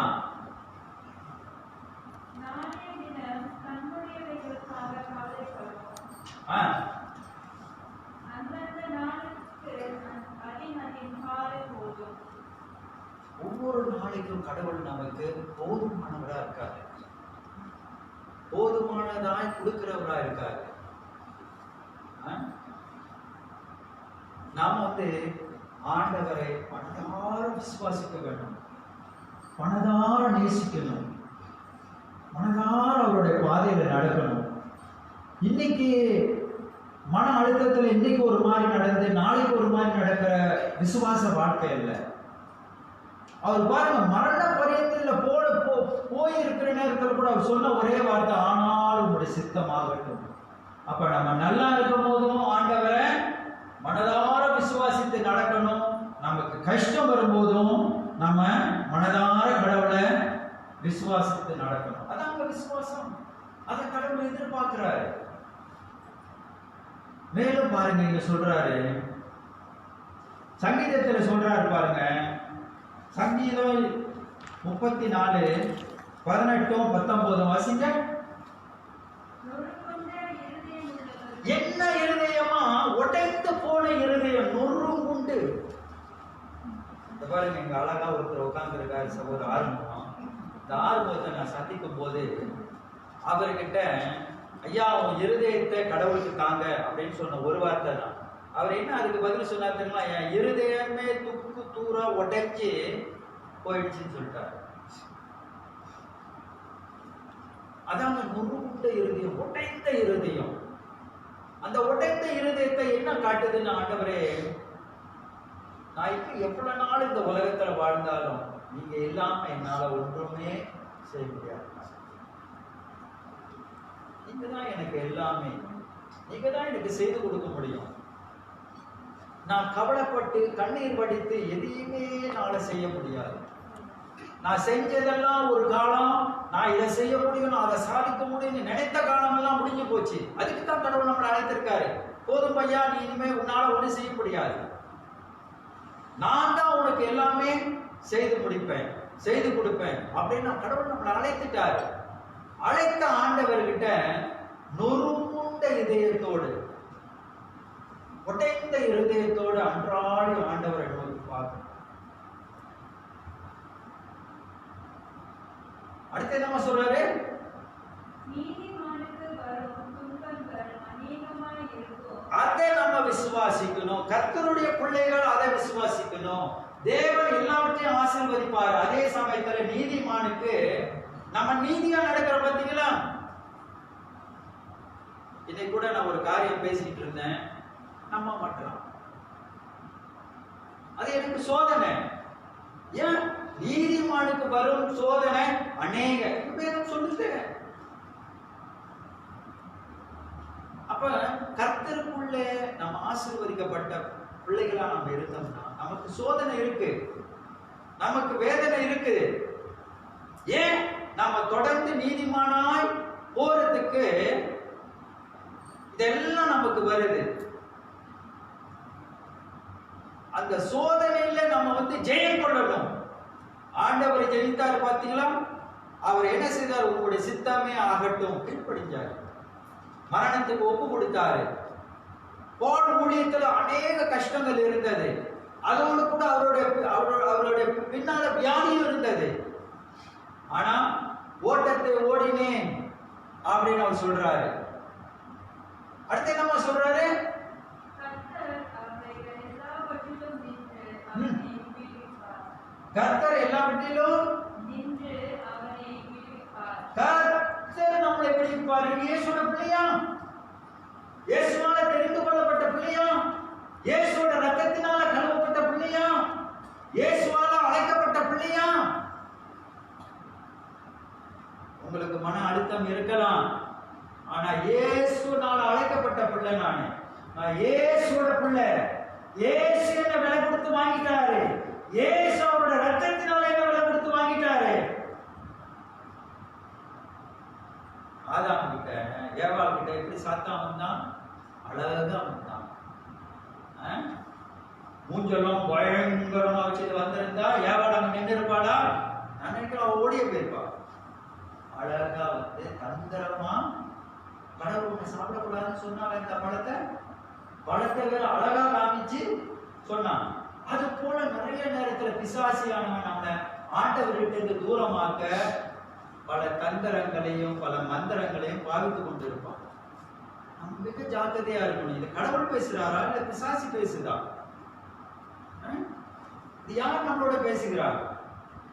நாளைய தினம் தன்னுடையவைகளுக்காக கவலைப்படும். அந்தந்த நாளுக்கு அதின் காலை போதும். ஒவ்வொரு நாளைக்கும் கடவுள் நமக்கு போதுமானவரா இருக்காரு, போதுமானதாய் கொடுக்கிறவரா இருக்காரு. நாம ஆண்டவரை மனதார விசுவாசிக்க வேண்டும், மனதார நேசிக்கணும், மனதார அவருடைய பாதையில நடக்கணும். இன்னைக்கு மன அழுத்தத்துல இன்னைக்கு ஒரு மாதிரி நடந்து நாளைக்கு ஒரு மாதிரி நடக்கிற விசுவாச வாழ்க்கை இல்லை. அவர் பாருங்க, மரண பரியத்துல போயிருக்கிற நேரத்தில் கூட அவர் சொன்ன ஒரே வார்த்தை, ஆனாலும் உங்களுடைய சித்தமாகட்டும். அப்ப நம்ம நல்லா இருக்கும் போதும் ஆண்டவரை மனதார விசுவாசித்து நடக்கணும். நமக்கு கஷ்டம் வரும்போதும் நம்ம மனதார கடவுளை விசுவாசித்து நடக்கணும். அதான் விசுவாசம். அதை கடவுள் எதிர்பார்க்கிறாரு. மேலும் பாருங்க, இங்க சொல்றாரு, சங்கீதத்துல சொல்றாரு பாருங்க, சங்கீதம் 34 18 19 வாசிங்க. என்ன இருதயமா? உடைந்து போன இருதயம், நொறுங்குண்டு. பாருங்க, இங்க அழகா ஒருத்தர் உட்கார்ந்து இருக்காரு, சகோதரர் ஆறுமுகம். இந்த ஆறுமுகத்தை நான் சந்திக்கும் போது அவர்கிட்ட, ஐயா உன் இருதயத்தை கடவுளுக்கு தாங்க அப்படின்னு சொன்ன ஒரு வார்த்தை தான். அவர் என்ன அதுக்கு பதில் சொன்னார் தெரியுமா? என் இருதயமே துக்கு தூரா உடைச்சு போயிடுச்சுன்னு சொல்லிட்டாரு. அதாங்க நொறுங்குண்ட இருதயம், உடைந்த இருதயம். அந்த உடைந்த இருதயத்தை என்ன காட்டுதுன்னு, ஆண்டவரே நான் இப்ப எவ்வளவு நாள் இந்த உலகத்துல வாழ்ந்தாலும் நீங்க இல்லாம என்னால ஒன்றுமே செய்ய முடியாது. நீங்க தான் எனக்கு எல்லாமே, நீங்க தான் எனக்கு செய்து கொடுக்க முடியும். நான் கவலைப்பட்டு கண்ணீர் வடித்து எதையுமே நாளை செய்ய முடியாது. நான் செஞ்சதெல்லாம் ஒரு காலம், நான் இதை செய்ய முடியும், நான் அதை சாதிக்க முடியும் நினைத்த காலம் எல்லாம் முடிஞ்சு போச்சு. அதுக்கு தான் கடவுள் நம்மளை அழைத்திருக்காரு. போதும் பையா, நீ இனிமே உன்னால ஒண்ணு செய்ய முடியாது, நான் தான் உனக்கு எல்லாமே செய்து முடிப்பேன், செய்து கொடுப்பேன் அப்படின்னு கடவுள் நம்மளை அழைத்துட்டாரு. அழைத்த ஆண்டவர்கிட்ட நொறுங்குண்ட இதயத்தோடு, உடைந்த இருதயத்தோடு அன்றாடி ஆண்டவரை நோக்கி பார்க்கணும். அடுத்து என்ன சொல்றாரு? நீதிமானுக்கு வரும் துன்பங்கள் அநேகமாய் இருக்கும். அதை நம்ம விசுவாசிக்கணும். கர்த்தருடைய பிள்ளைகள் அதை விசுவாசிக்கணும். தேவன் எல்லாவற்றையும் ஆசீர்வதிப்பார். அதே சமயத்துல நீதிமானுக்கு, நம்ம நீதியா நடக்கிற பார்த்தீங்களா? இதை கூட நான் ஒரு காரியம் பேசிட்டு இருந்தேன், நம்ப மாட்டேன். அது எனக்கு சோதனை. ஏன் நீதிமானுக்கு வரும் சோதனை அநேக பேரும் சொல்லுது. கர்த்தருக்குள்ளே நம்ம ஆசீர்வதிக்கப்பட்ட பிள்ளைகளா நம்ம இருந்தோம்னா நமக்கு சோதனை இருக்கு, நமக்கு வேதனை இருக்கு. ஏன் நாம தொடர்ந்து நீதிமானாய் போறதுக்கு இதெல்லாம் நமக்கு வருது. அந்த சோதனையில நம்ம ஜெயம் கொள்ளணும். ஆண்டவர் ஜெயித்தார் பாத்தீங்களா? அவர் என்ன செய்தார்? உங்களுடைய சித்தமே ஆகட்டும் கீழ்ப்படிஞ்சார், மரணத்துக்கு ஒப்பு கொடுத்தாரு. போர் ஊழியத்துல அநேக கஷ்டங்கள் இருந்தது, அதோடு கூட அவருடைய பின்னால வியாதியும் இருந்தது. ஆனா ஓட்டத்தை ஓடினேன் அப்படின்னு அவர் சொல்றாரு. அடுத்து என்னமா சொல்றாரு? கர்த்தர் எல்லாவற்றிலும் கர்த்தர் நம்மளை விடுவிப்பார். இயேசுவோட பிள்ளையா, இயேசுவால தெரிந்து கொள்ளப்பட்ட பிள்ளையா, இயேசுவோட ரத்தத்தினால கழுவப்பட்ட பிள்ளையா, இயேசுவால அழைக்கப்பட்ட பிள்ளையா. உங்களுக்கு மன அழுத்தம் இருக்கலாம், ஆனா இயேசுனால அழைக்கப்பட்ட பிள்ளை. நான் இயேசுவோட பிள்ளை. இயேசு என்ன விலை கொடுத்து வாங்கிட்டாரு. இயேசு அவரோட ரத்தத்தினால என்ன விலை கொடுத்து வாங்கிட்டாரு. ஆதாம் கிட்ட ஏவாள் கிட்ட எப்படி சாத்தான் வந்தான்? அழகா வந்தான். மூஞ்செல்லாம் பயங்கரமா வச்சுட்டு வந்திருந்தா ஏவாள் அங்க நின்று இருப்பாளா? நான் நினைக்கிறேன் ஓடிய போயிருப்பா. அழகா தந்திரமா கடவுள் ஒண்ணு சாப்பிடக்கூடாதுன்னு சொன்னாங்க. இந்த பழத்தை வேற அழகா காமிச்சு சொன்னான். அது போல நிறைய நேரத்துல பிசாசியானவன் நம்மளை ஆண்டவர்கிட்ட இருந்து தூரமாக்க பல தந்திரங்களையும் பல மந்திரங்களையும் பாவித்து கொண்டு இருப்பான். நம்ம மிக ஜாக்கிரதையா இருக்கணும். இது கடவுள் பேசுறாரா இல்ல பிசாசி பேசுதா? இது யார் நம்மளோட பேசுகிறார்?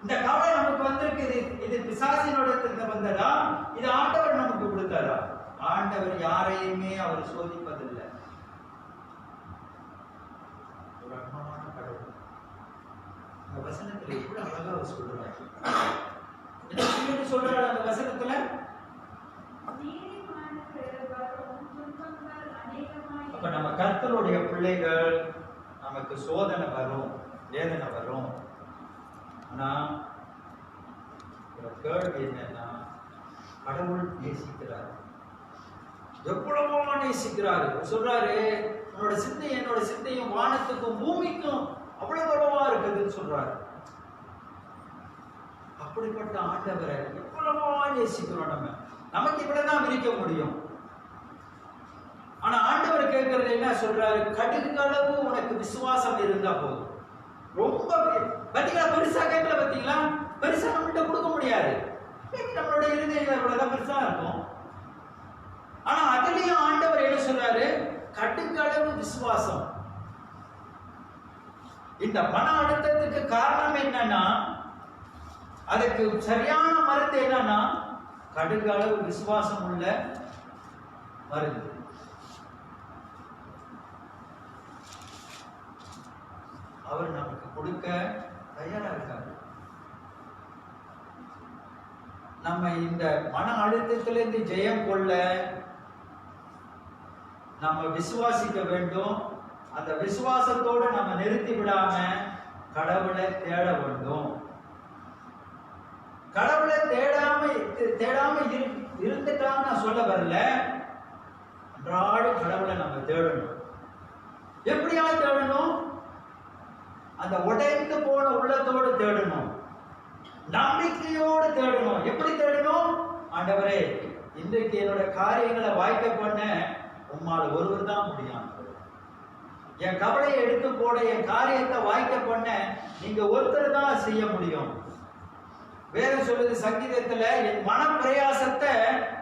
இந்த கவலை நமக்கு வந்திருக்கு, இது பிசாசினோட வந்ததா இது ஆண்டவர் நமக்கு கொடுத்தாரா? ஆண்டவர் யாரையுமே அவர் சோதிப்பதில்லை. ஒரு அற்பமான கடவுள். அந்த வசனத்துல எப்படி அழகா அவர் சொல்றாரு. என்ன சொல்றாரு அந்த வசனத்துல? அப்ப நம்ம கர்த்தருடைய பிள்ளைகள், நமக்கு சோதனை வரும், வேதனை வரும். ஆனா கேள்வி என்னன்னா, கடவுள் நேசிக்கிறார், எவ்வளவோ நேசிக்கிறாரு. சொல்றாரு, உன்னோட சிந்தை என்னோட சிந்தையும் வானத்துக்கும் பூமிக்கும் அவ்வளவு தூரமா இருக்குதுன்னு சொல்றாரு. அப்படிப்பட்ட ஆண்டவரை எவ்வளவோ நேசிக்கிறோம். நமக்கு இவ்வளவுதான் விரிக்க முடியும். ஆனா ஆண்டவர் கேட்கறது என்ன சொல்றாரு? கடுகளவு உனக்கு விசுவாசம் இருந்தா போதும். ரொம்ப பாத்தீங்களா, பெருசா கேட்கல பாத்தீங்களா? பெருசா நம்மகிட்ட கொடுக்க முடியாது. நம்மளோட இருதயம் இவ்வளவுதான் பெருசா இருக்கும். ஆனா அதுலயும் ஆண்டவர் என்ன சொல்றாரு? கடுகளவு விசுவாசம். இந்த மன அழுத்தத்துக்கு காரணம் என்னன்னா, அதுக்கு சரியான மருந்து என்னன்னா, கடுகளவு விசுவாசம் உள்ள மருந்து. அவர் நமக்கு கொடுக்க தயாரா இருக்காரு. நம்ம இந்த மன அழுத்தத்திலிருந்து ஜெயம் கொள்ள நம்ம விசுவாசிக்க வேண்டும். அந்த விசுவாசத்தோடு நம்ம நிறுத்தி விடாம கடவுளை தேட வேண்டும். கடவுளை தேடாம இருந்துட்டான்னு நான் சொல்ல வரல. அன்றாடம் கடவுளை நம்ம தேடணும். எப்படியா தேடணும்? அந்த உடைந்து போன உள்ளத்தோடு தேடணும், நம்பிக்கையோடு தேடணும். எப்படி தேடணும்? ஆண்டவரே, இன்றைக்கு என்னோட காரியங்களை வாய்க்க பண்ண உம்மால ஒருவர் தான் முடியும். என் கவலையை எடுத்து போட, என் காரியத்தை வாய்க்க பண்ண நீங்க ஒருத்தர் தான் செய்ய முடியும். வேற சொல்லுது சங்கீதத்துல, என் மன பிரயாசத்தை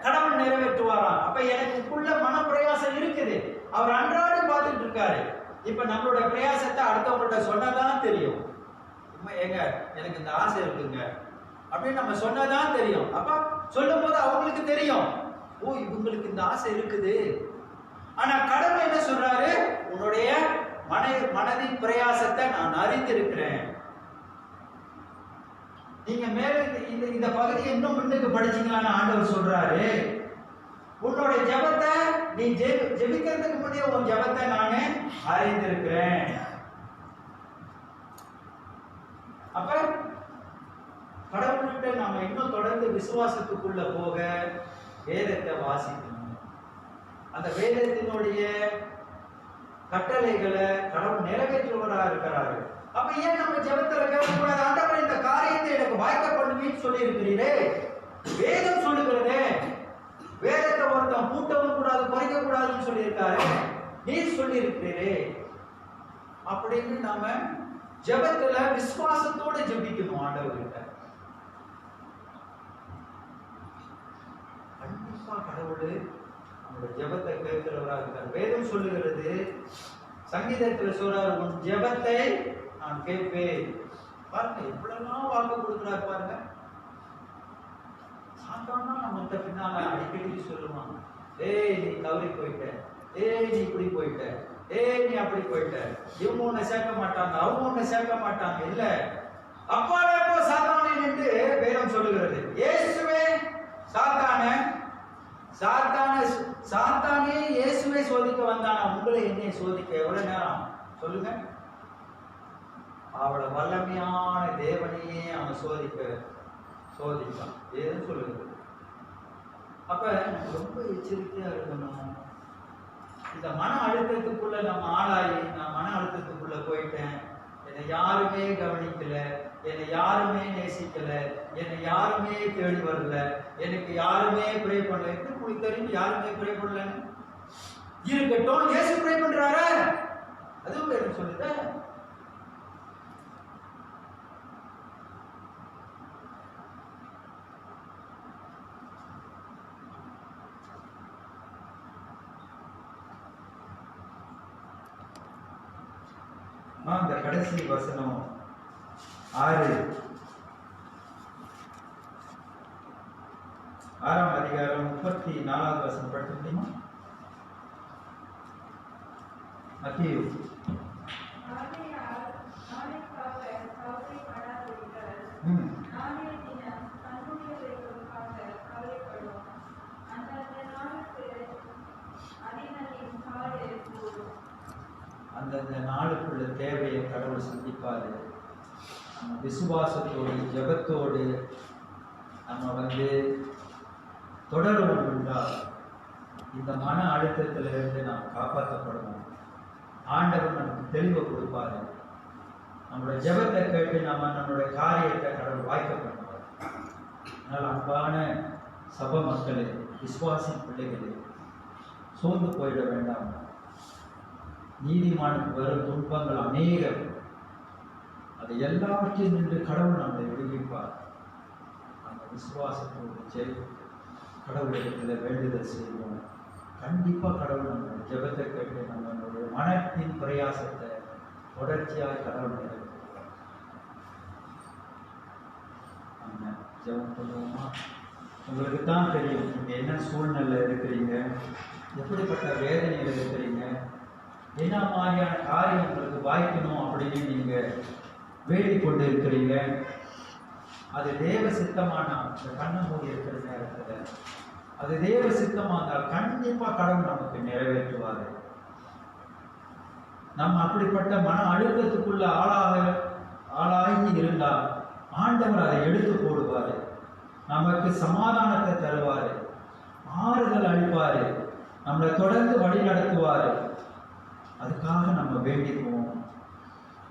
கடவுள் நிறைவேற்றுவாராம். அப்ப எனக்குள்ள மன பிரயாசம் இருக்குது, அவர் அன்றாடம் பார்த்துட்டு இருக்காரு. இப்ப நம்மளோட பிரயாசத்தை அடுத்தவங்கள்ட்ட சொன்னதான் தெரியும். ஏங்க எனக்கு இந்த ஆசை இருக்குங்க அப்படின்னு நம்ம சொன்னதான் தெரியும். அப்ப சொல்லும் போது அவங்களுக்கு தெரியும், ஓ இவங்களுக்கு இந்த ஆசை இருக்குது. ஆனா கடவுள் என்ன சொல்றாரு? உன்னுடைய மனதின் பிரயாசத்தை நான் அறிந்திருக்கிறேன். நீங்க மேல இந்த பகுதியை இன்னும் முன்னுக்கு படிச்சீங்களான்னு ஆண்டவர் சொல்றாரு. உன்னோட ஜெபத்தை நீ ஜெபிக்கிறதுக்கு முன்னே உன் ஜெபத்தை நானே அறிந்திருக்கிறேன். அப்ப கடவுள்கிட்ட நாம இன்னும் தொடர்ந்து விசுவாசத்துக்குள்ள போக வேதத்தை வாசிக்கணும். அந்த வேதத்தினுடைய கட்டளைகளை கடவுள் நிறைவேற்றுவதா இருக்கிறார்கள். அப்ப ஏன் நம்ம ஜெபத்துல கேட்கக்கூடாது? ஆண்டவரே, இந்த காரியத்தை எனக்கு வாய்க்க பண்ணுவீன்னு சொல்லி இருக்கிறீரே, வேதம் சொல்லுகிறதே, வேதத்தை ஒருத்தன் பூட்டவும் கூடாது குறைக்க கூடாதுன்னு சொல்லி இருக்காரு, நீர் சொல்லி இருக்கிறீரே அப்படின்னு நாம ஜெபத்துல விசுவாசத்தோட ஜெபிக்கணும். ஆண்டவர்கிட்ட கண்டிப்பா கடவுள் நம்மளோட ஜெபத்தை கேட்கிறவராக இருக்கார். வேதம் சொல்லுகிறது, சங்கீதத்துல சொல்றாரு, உன் ஜெபத்தை நான் கேட்பேன். பாருங்க எவ்வளவு வாக்கு கொடுக்குறாரு பாருங்க. சாத்தானா நம்மகிட்ட பின்னால அடிக்கடி சொல்லுவான், ஏய் நீ தவறி போயிட்ட, ஏய் நீ இப்படி போயிட்ட, ஏய் நீ அப்படி போயிட்ட, இவங்க உன்னை சேர்க்க மாட்டாங்க, அவங்க உன்னை சேர்க்க மாட்டாங்க. இல்ல, அப்பாலே போ சாத்தானே என்று வேதம் சொல்லுகிறது. இயேசுவே சாத்தானே இயேசுவை சோதிக்க வந்தானா, உங்களை என்னை சோதிக்க எவ்வளவு நேரம் சொல்லுங்க? அவளை வல்லமையான தேவனையே அவன் சோதிப்பான். ஏன்னு சொல்லுங்க. அப்ப ரொம்ப எச்சரிக்கையா இருக்கணும். இந்த மன அழுத்தத்துக்குள்ள நம்ம ஆளாகி, நான் மன அழுத்தத்துக்குள்ள போயிட்டேன், என்னை யாருமே கவனிக்கல, என்னை யாருமே நேசிக்கல, என்னை யாருமே தேடி வரல, எனக்கு யாருமே ப்ரே பண்ணல. எப்படி உங்களுக்கு தெரியும் யாருமே ப்ரே பண்ணலன்னு? இருக்கட்டும், இயேசு ப்ரே பண்றாரு, அதுவும் வேணும் சொல்லுங்க. அந்த கடைசி வசனம் 6ஆம் அதிகாரம் 34வது வசனம் படிக்க முடியுமா? மத்தேயு. அந்தந்த நாளுக்குள்ள தேவையை கடவுள் சந்திப்பாரு. நம்ம விசுவாசத்தோடு ஜெபத்தோடு நம்ம தொடருவோம் என்றால் இந்த மன அழுத்தத்திலிருந்து நாம் காப்பாற்றப்படுவோம். ஆண்டவர் நமக்கு தெளிவை கொடுப்பாரு. நம்மளுடைய ஜெபத்தை கேட்டு நம்மளுடைய காரியத்தை கடவுள் வாய்க்க பண்ணுவார். அதனால் அன்பான சபை மக்களே, விசுவாசி பிள்ளைகளே, சோர்ந்து போயிட வேண்டாம். நீதிமானுக்கு வரும் துன்பங்கள் அநேகம், அது எல்லாவற்றையும் நின்று கடவுள் நம்மளை விடுவிப்பார். அந்த விசுவாசத்தோடு கடவுளிடத்தில் வேண்டுதல் செய்வோம். கண்டிப்பா கடவுள் நம்மளுடைய ஜெபத்தை கேட்டு நம்மளுடைய மனத்தின் பிரயாசத்தை தொடர்ச்சியாக கடவுள் நிறைவேற்றுவார். நம்ம ஜெபம் பண்ணுவோமா? உங்களுக்கு தான் தெரியும் நீங்க என்ன சூழ்நிலை இருக்கிறீங்க, எப்படிப்பட்ட வேதனையில் இருக்கிறீங்க, என்ன மாதிரியான காரியம் உங்களுக்கு வாய்க்கணும் அப்படின்னு நீங்க வேண்டிக் கொண்டு இருக்கிறீங்க. அது தேவ சித்தமான கண்ணை மூடி இருக்கிற நேரத்தில் அது தேவ சித்தமானால் கண்டிப்பா கடவுள் நமக்கு நிறைவேற்றுவாரு. நம்ம அப்படிப்பட்ட மன அழுத்தத்துக்குள்ள ஆளாகி இருந்தால் ஆண்டவர் அதை எடுத்து போடுவாரு. நமக்கு சமாதானத்தை தருவாரு, ஆறுதல் அளிப்பாரு, நம்மளை தொடர்ந்து வழி நடத்துவாரு. அதுக்காக நம்ம வேண்டிக்குவோம்.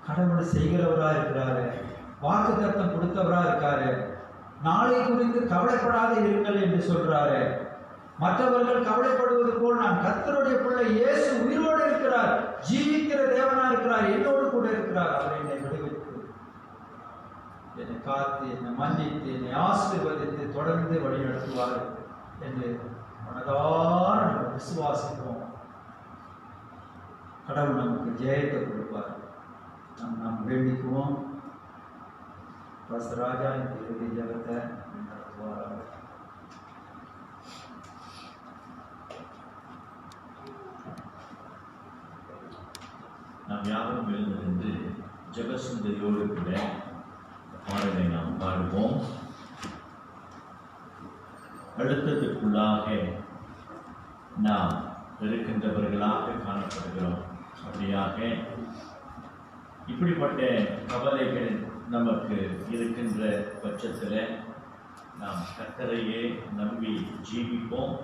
கடவுள் செய்கிறவரா இருக்கிறாரு, வாக்குத்தத்தம் கொடுத்தவரா இருக்காரு. நாளை குறித்து கவலைப்படாத இருங்கள் என்று சொல்றாரு. மற்றவர்கள் கவலைப்படுவது போல் நான் கர்த்தருடைய பிள்ளை இயேசு உயிரோடு இருக்கிறார், ஜீவிக்கிற தேவனா இருக்கிறார், என்னோடு கூட இருக்கிறார். அவர் என்னை விடுவித்து, என்னை காத்து, என்னை மன்னித்து, என்னை ஆசீர்வதித்து தொடர்ந்து வழி நடத்துவார் என்று மனதார நம்ம விசுவாசிப்போம். கடவுள் நமக்கு ஜெயத்தை கொடுப்பார். நாம் வேண்டிக்குவோம். ராஜா இந்த இறுதி ஜெபத்தை நடத்துவார். நாம் யாரும் எழுந்திருந்து ஜெபசுந்தரியோடு கூட பாடலை நாம் பாடுவோம். அழுத்தத்திற்குள்ளாக நாம் இருக்கின்றவர்களாக காணப்படுகிறோம். அப்படியாக இப்படிப்பட்ட கவலைகள் நமக்கு இருக்கின்ற பட்சத்தில் நாம் கர்த்தரையே நம்பி ஜீவிப்போம்.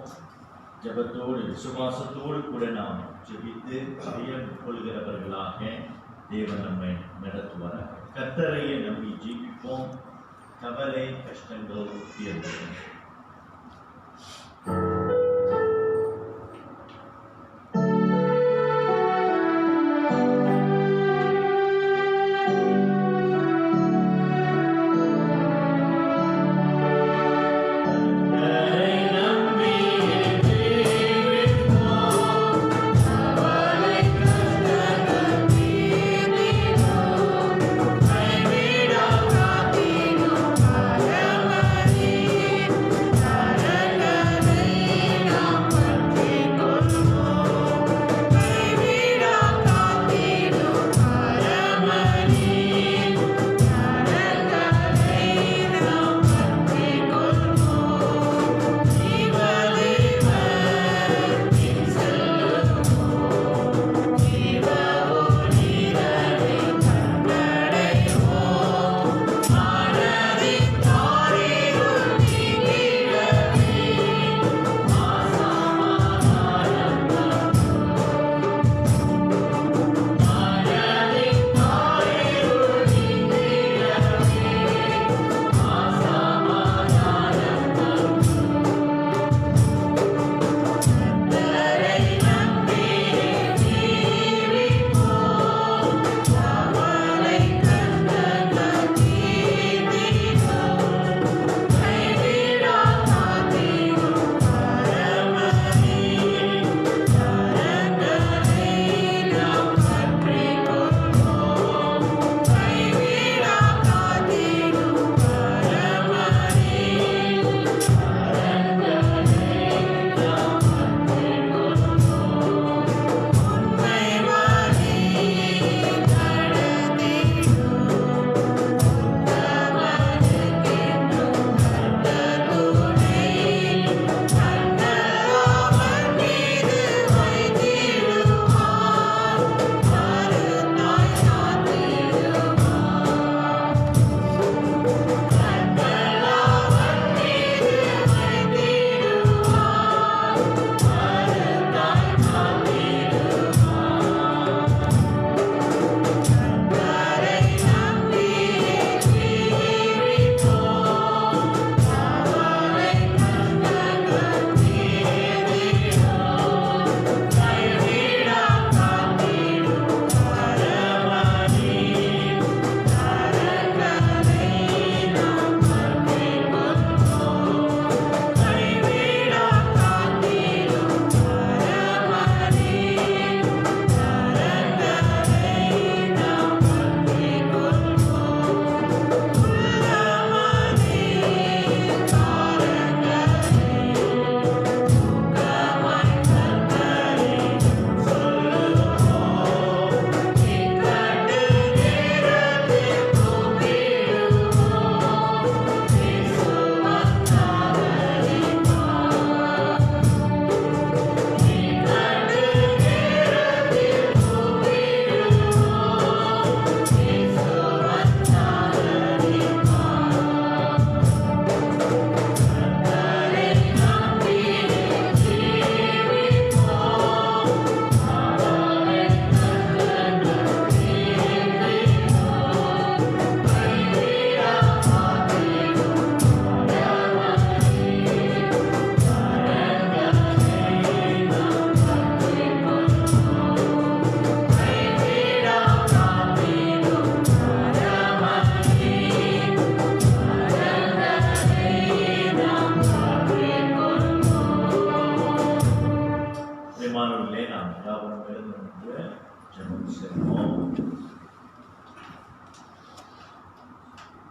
ஜெபத்தோடு விசுவாசத்தோடு கூட நாம் ஜெபித்து ஜெயம் கொள்கிறவர்களாக தேவன் நம்மை நடத்துவார். கர்த்தரையே நம்பி ஜீவிப்போம். கவலை கஷ்டங்கள் தீர்ந்தது.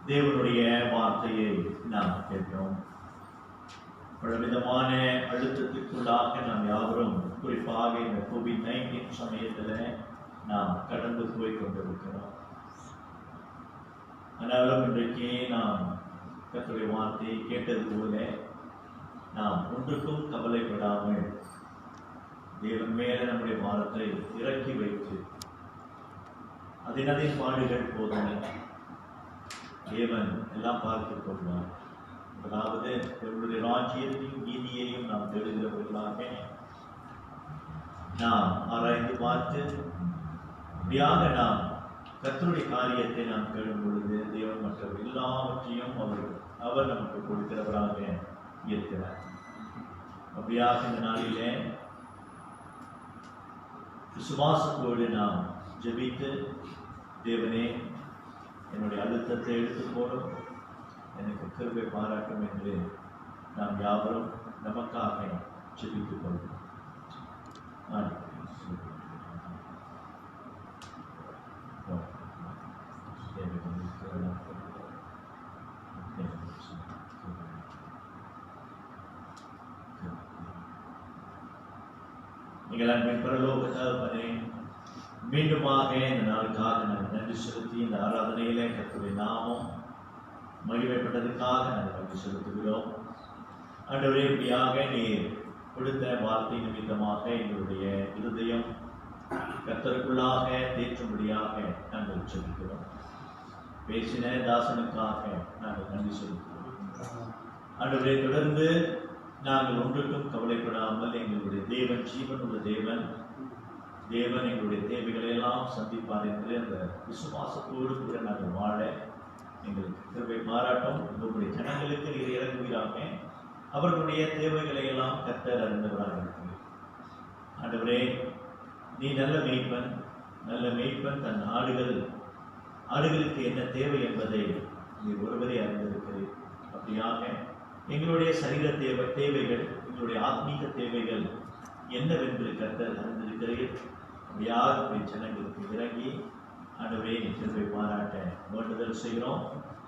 தேவனுடைய வார்த்தையை நாம் கேட்டோம். பலவிதமான அழுத்தத்திற்குள்ளாக நாம் யாவரும் குறிப்பாக இந்த COVID-19 சமயத்தில் நாம் கடந்து போய் கொண்டிருக்கிறோம். ஆனாலும் இன்றைக்கு நாம் கர்த்தருடைய வார்த்தையை கேட்டது போல நாம் ஒன்றுக்கும் கவலைப்படாமல் தேவன் மேல நம்முடைய பாரத்தை இறக்கி வைத்து அதினதின் பாடுகள் போதும் தேவன் எல்லாம் பார்த்துக் கொள்வார். அதாவது தேவனுடைய ராஜ்யத்தையும் நீதியையும் நாம் தேடுகிறவர்களாக நாம் ஆராய்ந்து பார்த்து இப்படியாக நாம் கர்த்தருடைய காரியத்தை நாம் கேளும் பொழுது தேவன் மற்ற எல்லாவற்றையும் அவர் நமக்கு கொடுக்கிறவராக இருக்கிறார். அப்படியாக இந்த நாளிலே விசுவாசத்தோடு நாம் ஜெபித்து, தேவனே என்னுடைய அழுத்தத்தை எடுத்து போடும், எனக்கு கிருபை பாராட்டும் என்று நாம் யாவரும் நமக்காக ஜெபித்துக் கொள்வோம். நீங்கள் அன்பின் பரலோக தகப்பனே, மீண்டுமாக இந்த நாளுக்காக நாங்கள் நன்றி செலுத்தி இந்த ஆராதனையிலே கர்த்தருடைய நாமம் மகிமைப்பட்டதுக்காக நாங்கள் நன்றி செலுத்துகிறோம். ஆண்டவரே, இப்படியாக நீர் கொடுத்த வார்த்தை நிமித்தமாக எங்களுடைய இருதயம் கர்த்தருக்குள்ளாக தேற்றும்படியாக நாங்கள் செலுத்துகிறோம். பேசின தாசனுக்காக நாங்கள் நன்றி செலுத்துகிறோம். ஆண்டவரே, தொடர்ந்து நாங்கள் ஒன்றுக்கும் கவலைப்படாமல் எங்களுடைய தேவன் ஜீவனுள்ள தேவன் எங்களுடைய தேவைகளை எல்லாம் சந்திப்பார் என்று அந்த விசுவாசத்தோடு கூட நாங்கள் வாழ எங்களுக்கு கிருபை பாராட்டும். உங்களுடைய ஜனங்களுக்கு நீர் இறங்குவீராக, அவர்களுடைய தேவைகளை எல்லாம் கர்த்தர் அறிந்தவராக இருக்கிறார். ஆண்டவரே, நீ நல்ல மேய்ப்பன் தன் ஆடுகளுக்கு என்ன தேவை என்பதை நீ ஒருவரே அறிந்திருக்கிறீர். அப்படியாக எங்களுடைய சரீர தேவைகள், எங்களுடைய ஆத்மீக தேவைகள் என்னவென்று கர்த்தர் அறிந்திருக்கிறீர். அப்படியாக ஜனங்களுக்கு இறங்கி ஆண்டவரே நீ கிருபை பாராட்ட வேண்டுதல் செய்கிறோம்.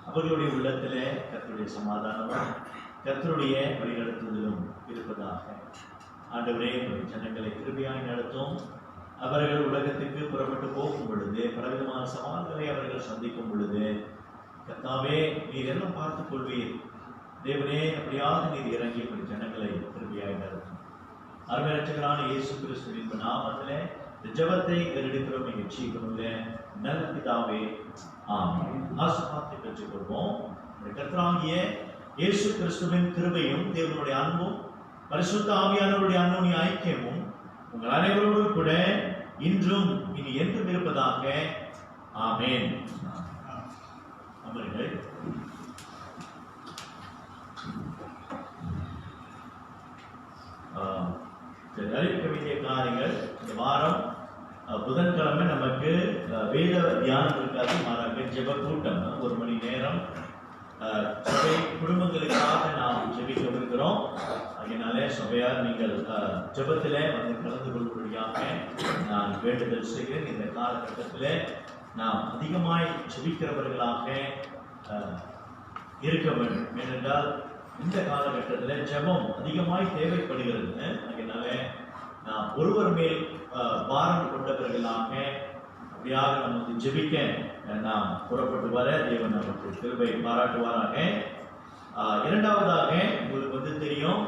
அவர்களுடைய உள்ளத்திலே கர்த்தருடைய சமாதானமும் கர்த்தருடைய வழிநடத்துதலும் இருப்பதாக. ஆண்டவரே, ஜனங்களை கிருபையாய் நடத்தும். அவர்கள் உலகத்துக்கு புறப்பட்டு போகும் பொழுது பலவிதமான சவால்களை அவர்கள் சந்திக்கும் பொழுது கர்த்தாவே நீர் எல்லாம் பார்த்துக் கொள்வீர். தேவனே, அப்படியாக நீர் இறங்கி ஜனங்களை கிருபையாய் நடத்தும். அருமை இரட்சகரான இயேசு கிறிஸ்துவின் நாமத்திலே ஜெபத்தை ஏறெடுக்கிறோம் எங்கள் ஜீவனுள்ள நல்ல பிதாவே, ஆமென். ஆசீர்வாதத்தை பெற்றுக் கொள்வோம். கர்த்தராகிய இயேசு கிறிஸ்துவின் கிருபையும் தேவனுடைய அன்பும் பரிசுத்த ஆவியானவருடைய அன்பும் ஐக்கியமும் உங்கள் அனைவரோடும் கூட இன்றும் இனி என்றும் இருப்பதாக. ஆமென். அமருங்கள். அறிவிக்க வேண்டிய காரியங்கள், இந்த வாரம் புதன்கிழமை நமக்கு வேத தியானம் இருக்காது, மாறாக ஜெப கூட்டம் 1 மணி நேரம் சபை குடும்பங்களுக்காக நாம் ஜெபிக்கவிருக்கிறோம். அதனாலே சபையார் நீங்கள் ஜெபத்திலே வந்து கலந்து கொள்ளும்படியாக நான் வேண்டுதல் செய்கிறேன். இந்த காலகட்டத்திலே நாம் அதிகமாய் ஜெபிக்கிறவர்களாக இருக்க வேண்டும். ஏனென்றால் இந்த காலகட்டத்தில் ஜெபம் அதிகமாய் தேவைப்படுகிறது. அதனால நாம் ஒருவர் மேல் பாரம் கொண்டவர்களாக அப்படியாக நமக்கு ஜெபிக்க நாம் புறப்பட்டு வர தேவன் நமக்கு கிருபை பாராட்டுவாராக. இரண்டாவதாக, உங்களுக்கு தெரியும்,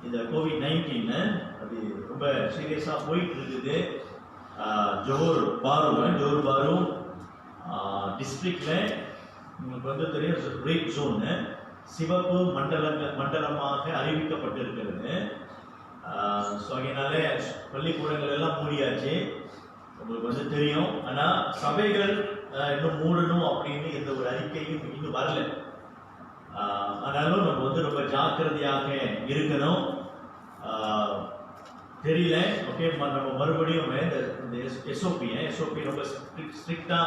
இந்த COVID-19 அது ரொம்ப சீரியஸாக போயிட்டு இருக்குது. ஜோஹர் பாரு டிஸ்ட்ரிக்ட்ல உங்களுக்கு தெரியும், ரெட் ஜோன் சிவப்பு மண்டலமாக அறிவிக்கப்பட்டிருக்கிறது. ஸோ அதனால பள்ளிக்கூடங்கள் எல்லாம் மூடியாச்சு, உங்களுக்கு தெரியும். ஆனால் சபைகள் இன்னும் மூடணும் அப்படின்னு எந்த ஒரு அறிக்கையும் இன்னும் வரல. ஆனாலும் நம்ம ரொம்ப ஜாக்கிரதையாக இருக்கணும். தெரியல, ஓகே, நம்ம மறுபடியும் இந்த எஸ்ஓபி ரொம்ப ஸ்ட்ரிக்டா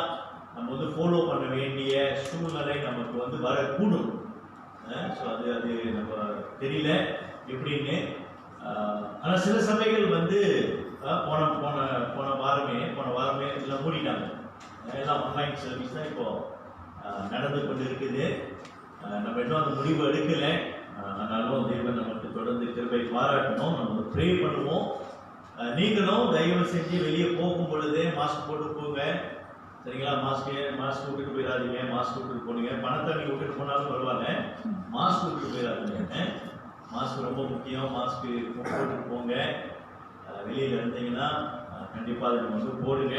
நம்ம ஃபாலோ பண்ண வேண்டிய சூழ்நிலை நமக்கு வரக்கூடும். ஸோ அது நம்ம தெரியல எப்படின்னு. ஆனால் சில சபைகள் போன வாரமே எல்லாம் மூடிட்டாங்க. எல்லாம் ஆன்லைன் சர்வீஸ் தான் இப்போ நடந்து கொண்டு இருக்குது. நம்ம இன்னும் அந்த முடிவு எடுக்கலை. ஆனாலும் தேவன் நமக்கு தொடர்ந்து கிருபை பாராட்டணும். நம்ம ப்ரே பண்ணுவோம். நீங்களும் தயவு செஞ்சு வெளியே போகும் பொழுதே மாஸ்க் போட்டு போங்க, சரிங்களா? மாஸ்க் விட்டுட்டு போயிடாதீங்க. மாஸ்க் விட்டுட்டு போனீங்க, பணத்தை நீங்க விட்டுட்டு போனாலும் பரவாயில்ல, மாஸ்க் விட்டுட்டு போயிடாதீங்க. மாஸ்க் ரொம்ப முக்கியம். மாஸ்க் போட்டுட்டு போங்க. வெளியில் இருந்தீங்கன்னா கண்டிப்பாக அதை நீங்கள் வந்து போடுங்க.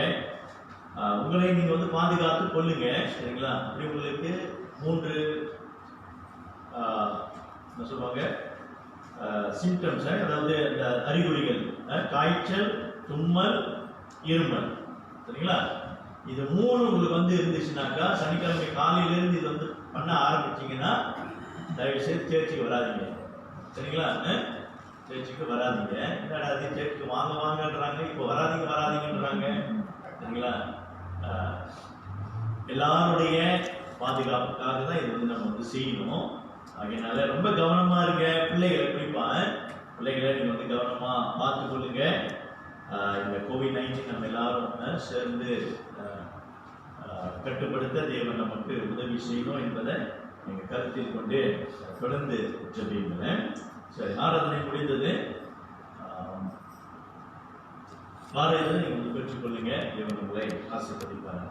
உங்களை நீங்கள் வந்து பாதுகாத்து கொள்ளுங்க, சரிங்களா? அப்படி உங்களுக்கு 3 என்ன சொல்லுவாங்க சிம்டம்ஸ், அதாவது இந்த அறிகுறிகள், காய்ச்சல், தும்மல், இருமல், சரிங்களா? இது 3 உங்களுக்கு வந்து இருந்துச்சுனாக்கா சனிக்கிழமை காலையிலேருந்து இது வந்து பண்ண ஆரம்பிச்சிங்கன்னா தயவு செய்து சேர்ச்சுக்கு வராதிங்க, சரிங்களா? சேர்ச்சுக்கு வராதிங்க. என்னடா அது சேர்ச்சுக்கு வாங்க வாங்கன்றாங்க, இப்போ வராதிங்கன்றாங்க, சரிங்களா? எல்லாருடைய பாதுகாப்புக்காக தான் இது வந்து நம்ம வந்து செய்யணும். அதனால ரொம்ப கவனமா இருங்க. பிள்ளைகளை பிள்ளைகளை நீங்க வந்து கவனமா பார்த்து கொள்ளுங்க. இந்த COVID-19 நம்ம எல்லாரும் சேர்ந்து கட்டுப்படுத்த தேவன் நமக்கு உதவி செய்யணும் என்பதை நீங்க கருத்தில் கொண்டு தொடர்ந்து ஜெபியுங்கள். சரி, ஆராதனை முடிந்தது. ஆராதனை நீங்க பெற்றுக்கொள்ளுங்க. தேவன் உங்களை ஆசீர்வதிப்பார்.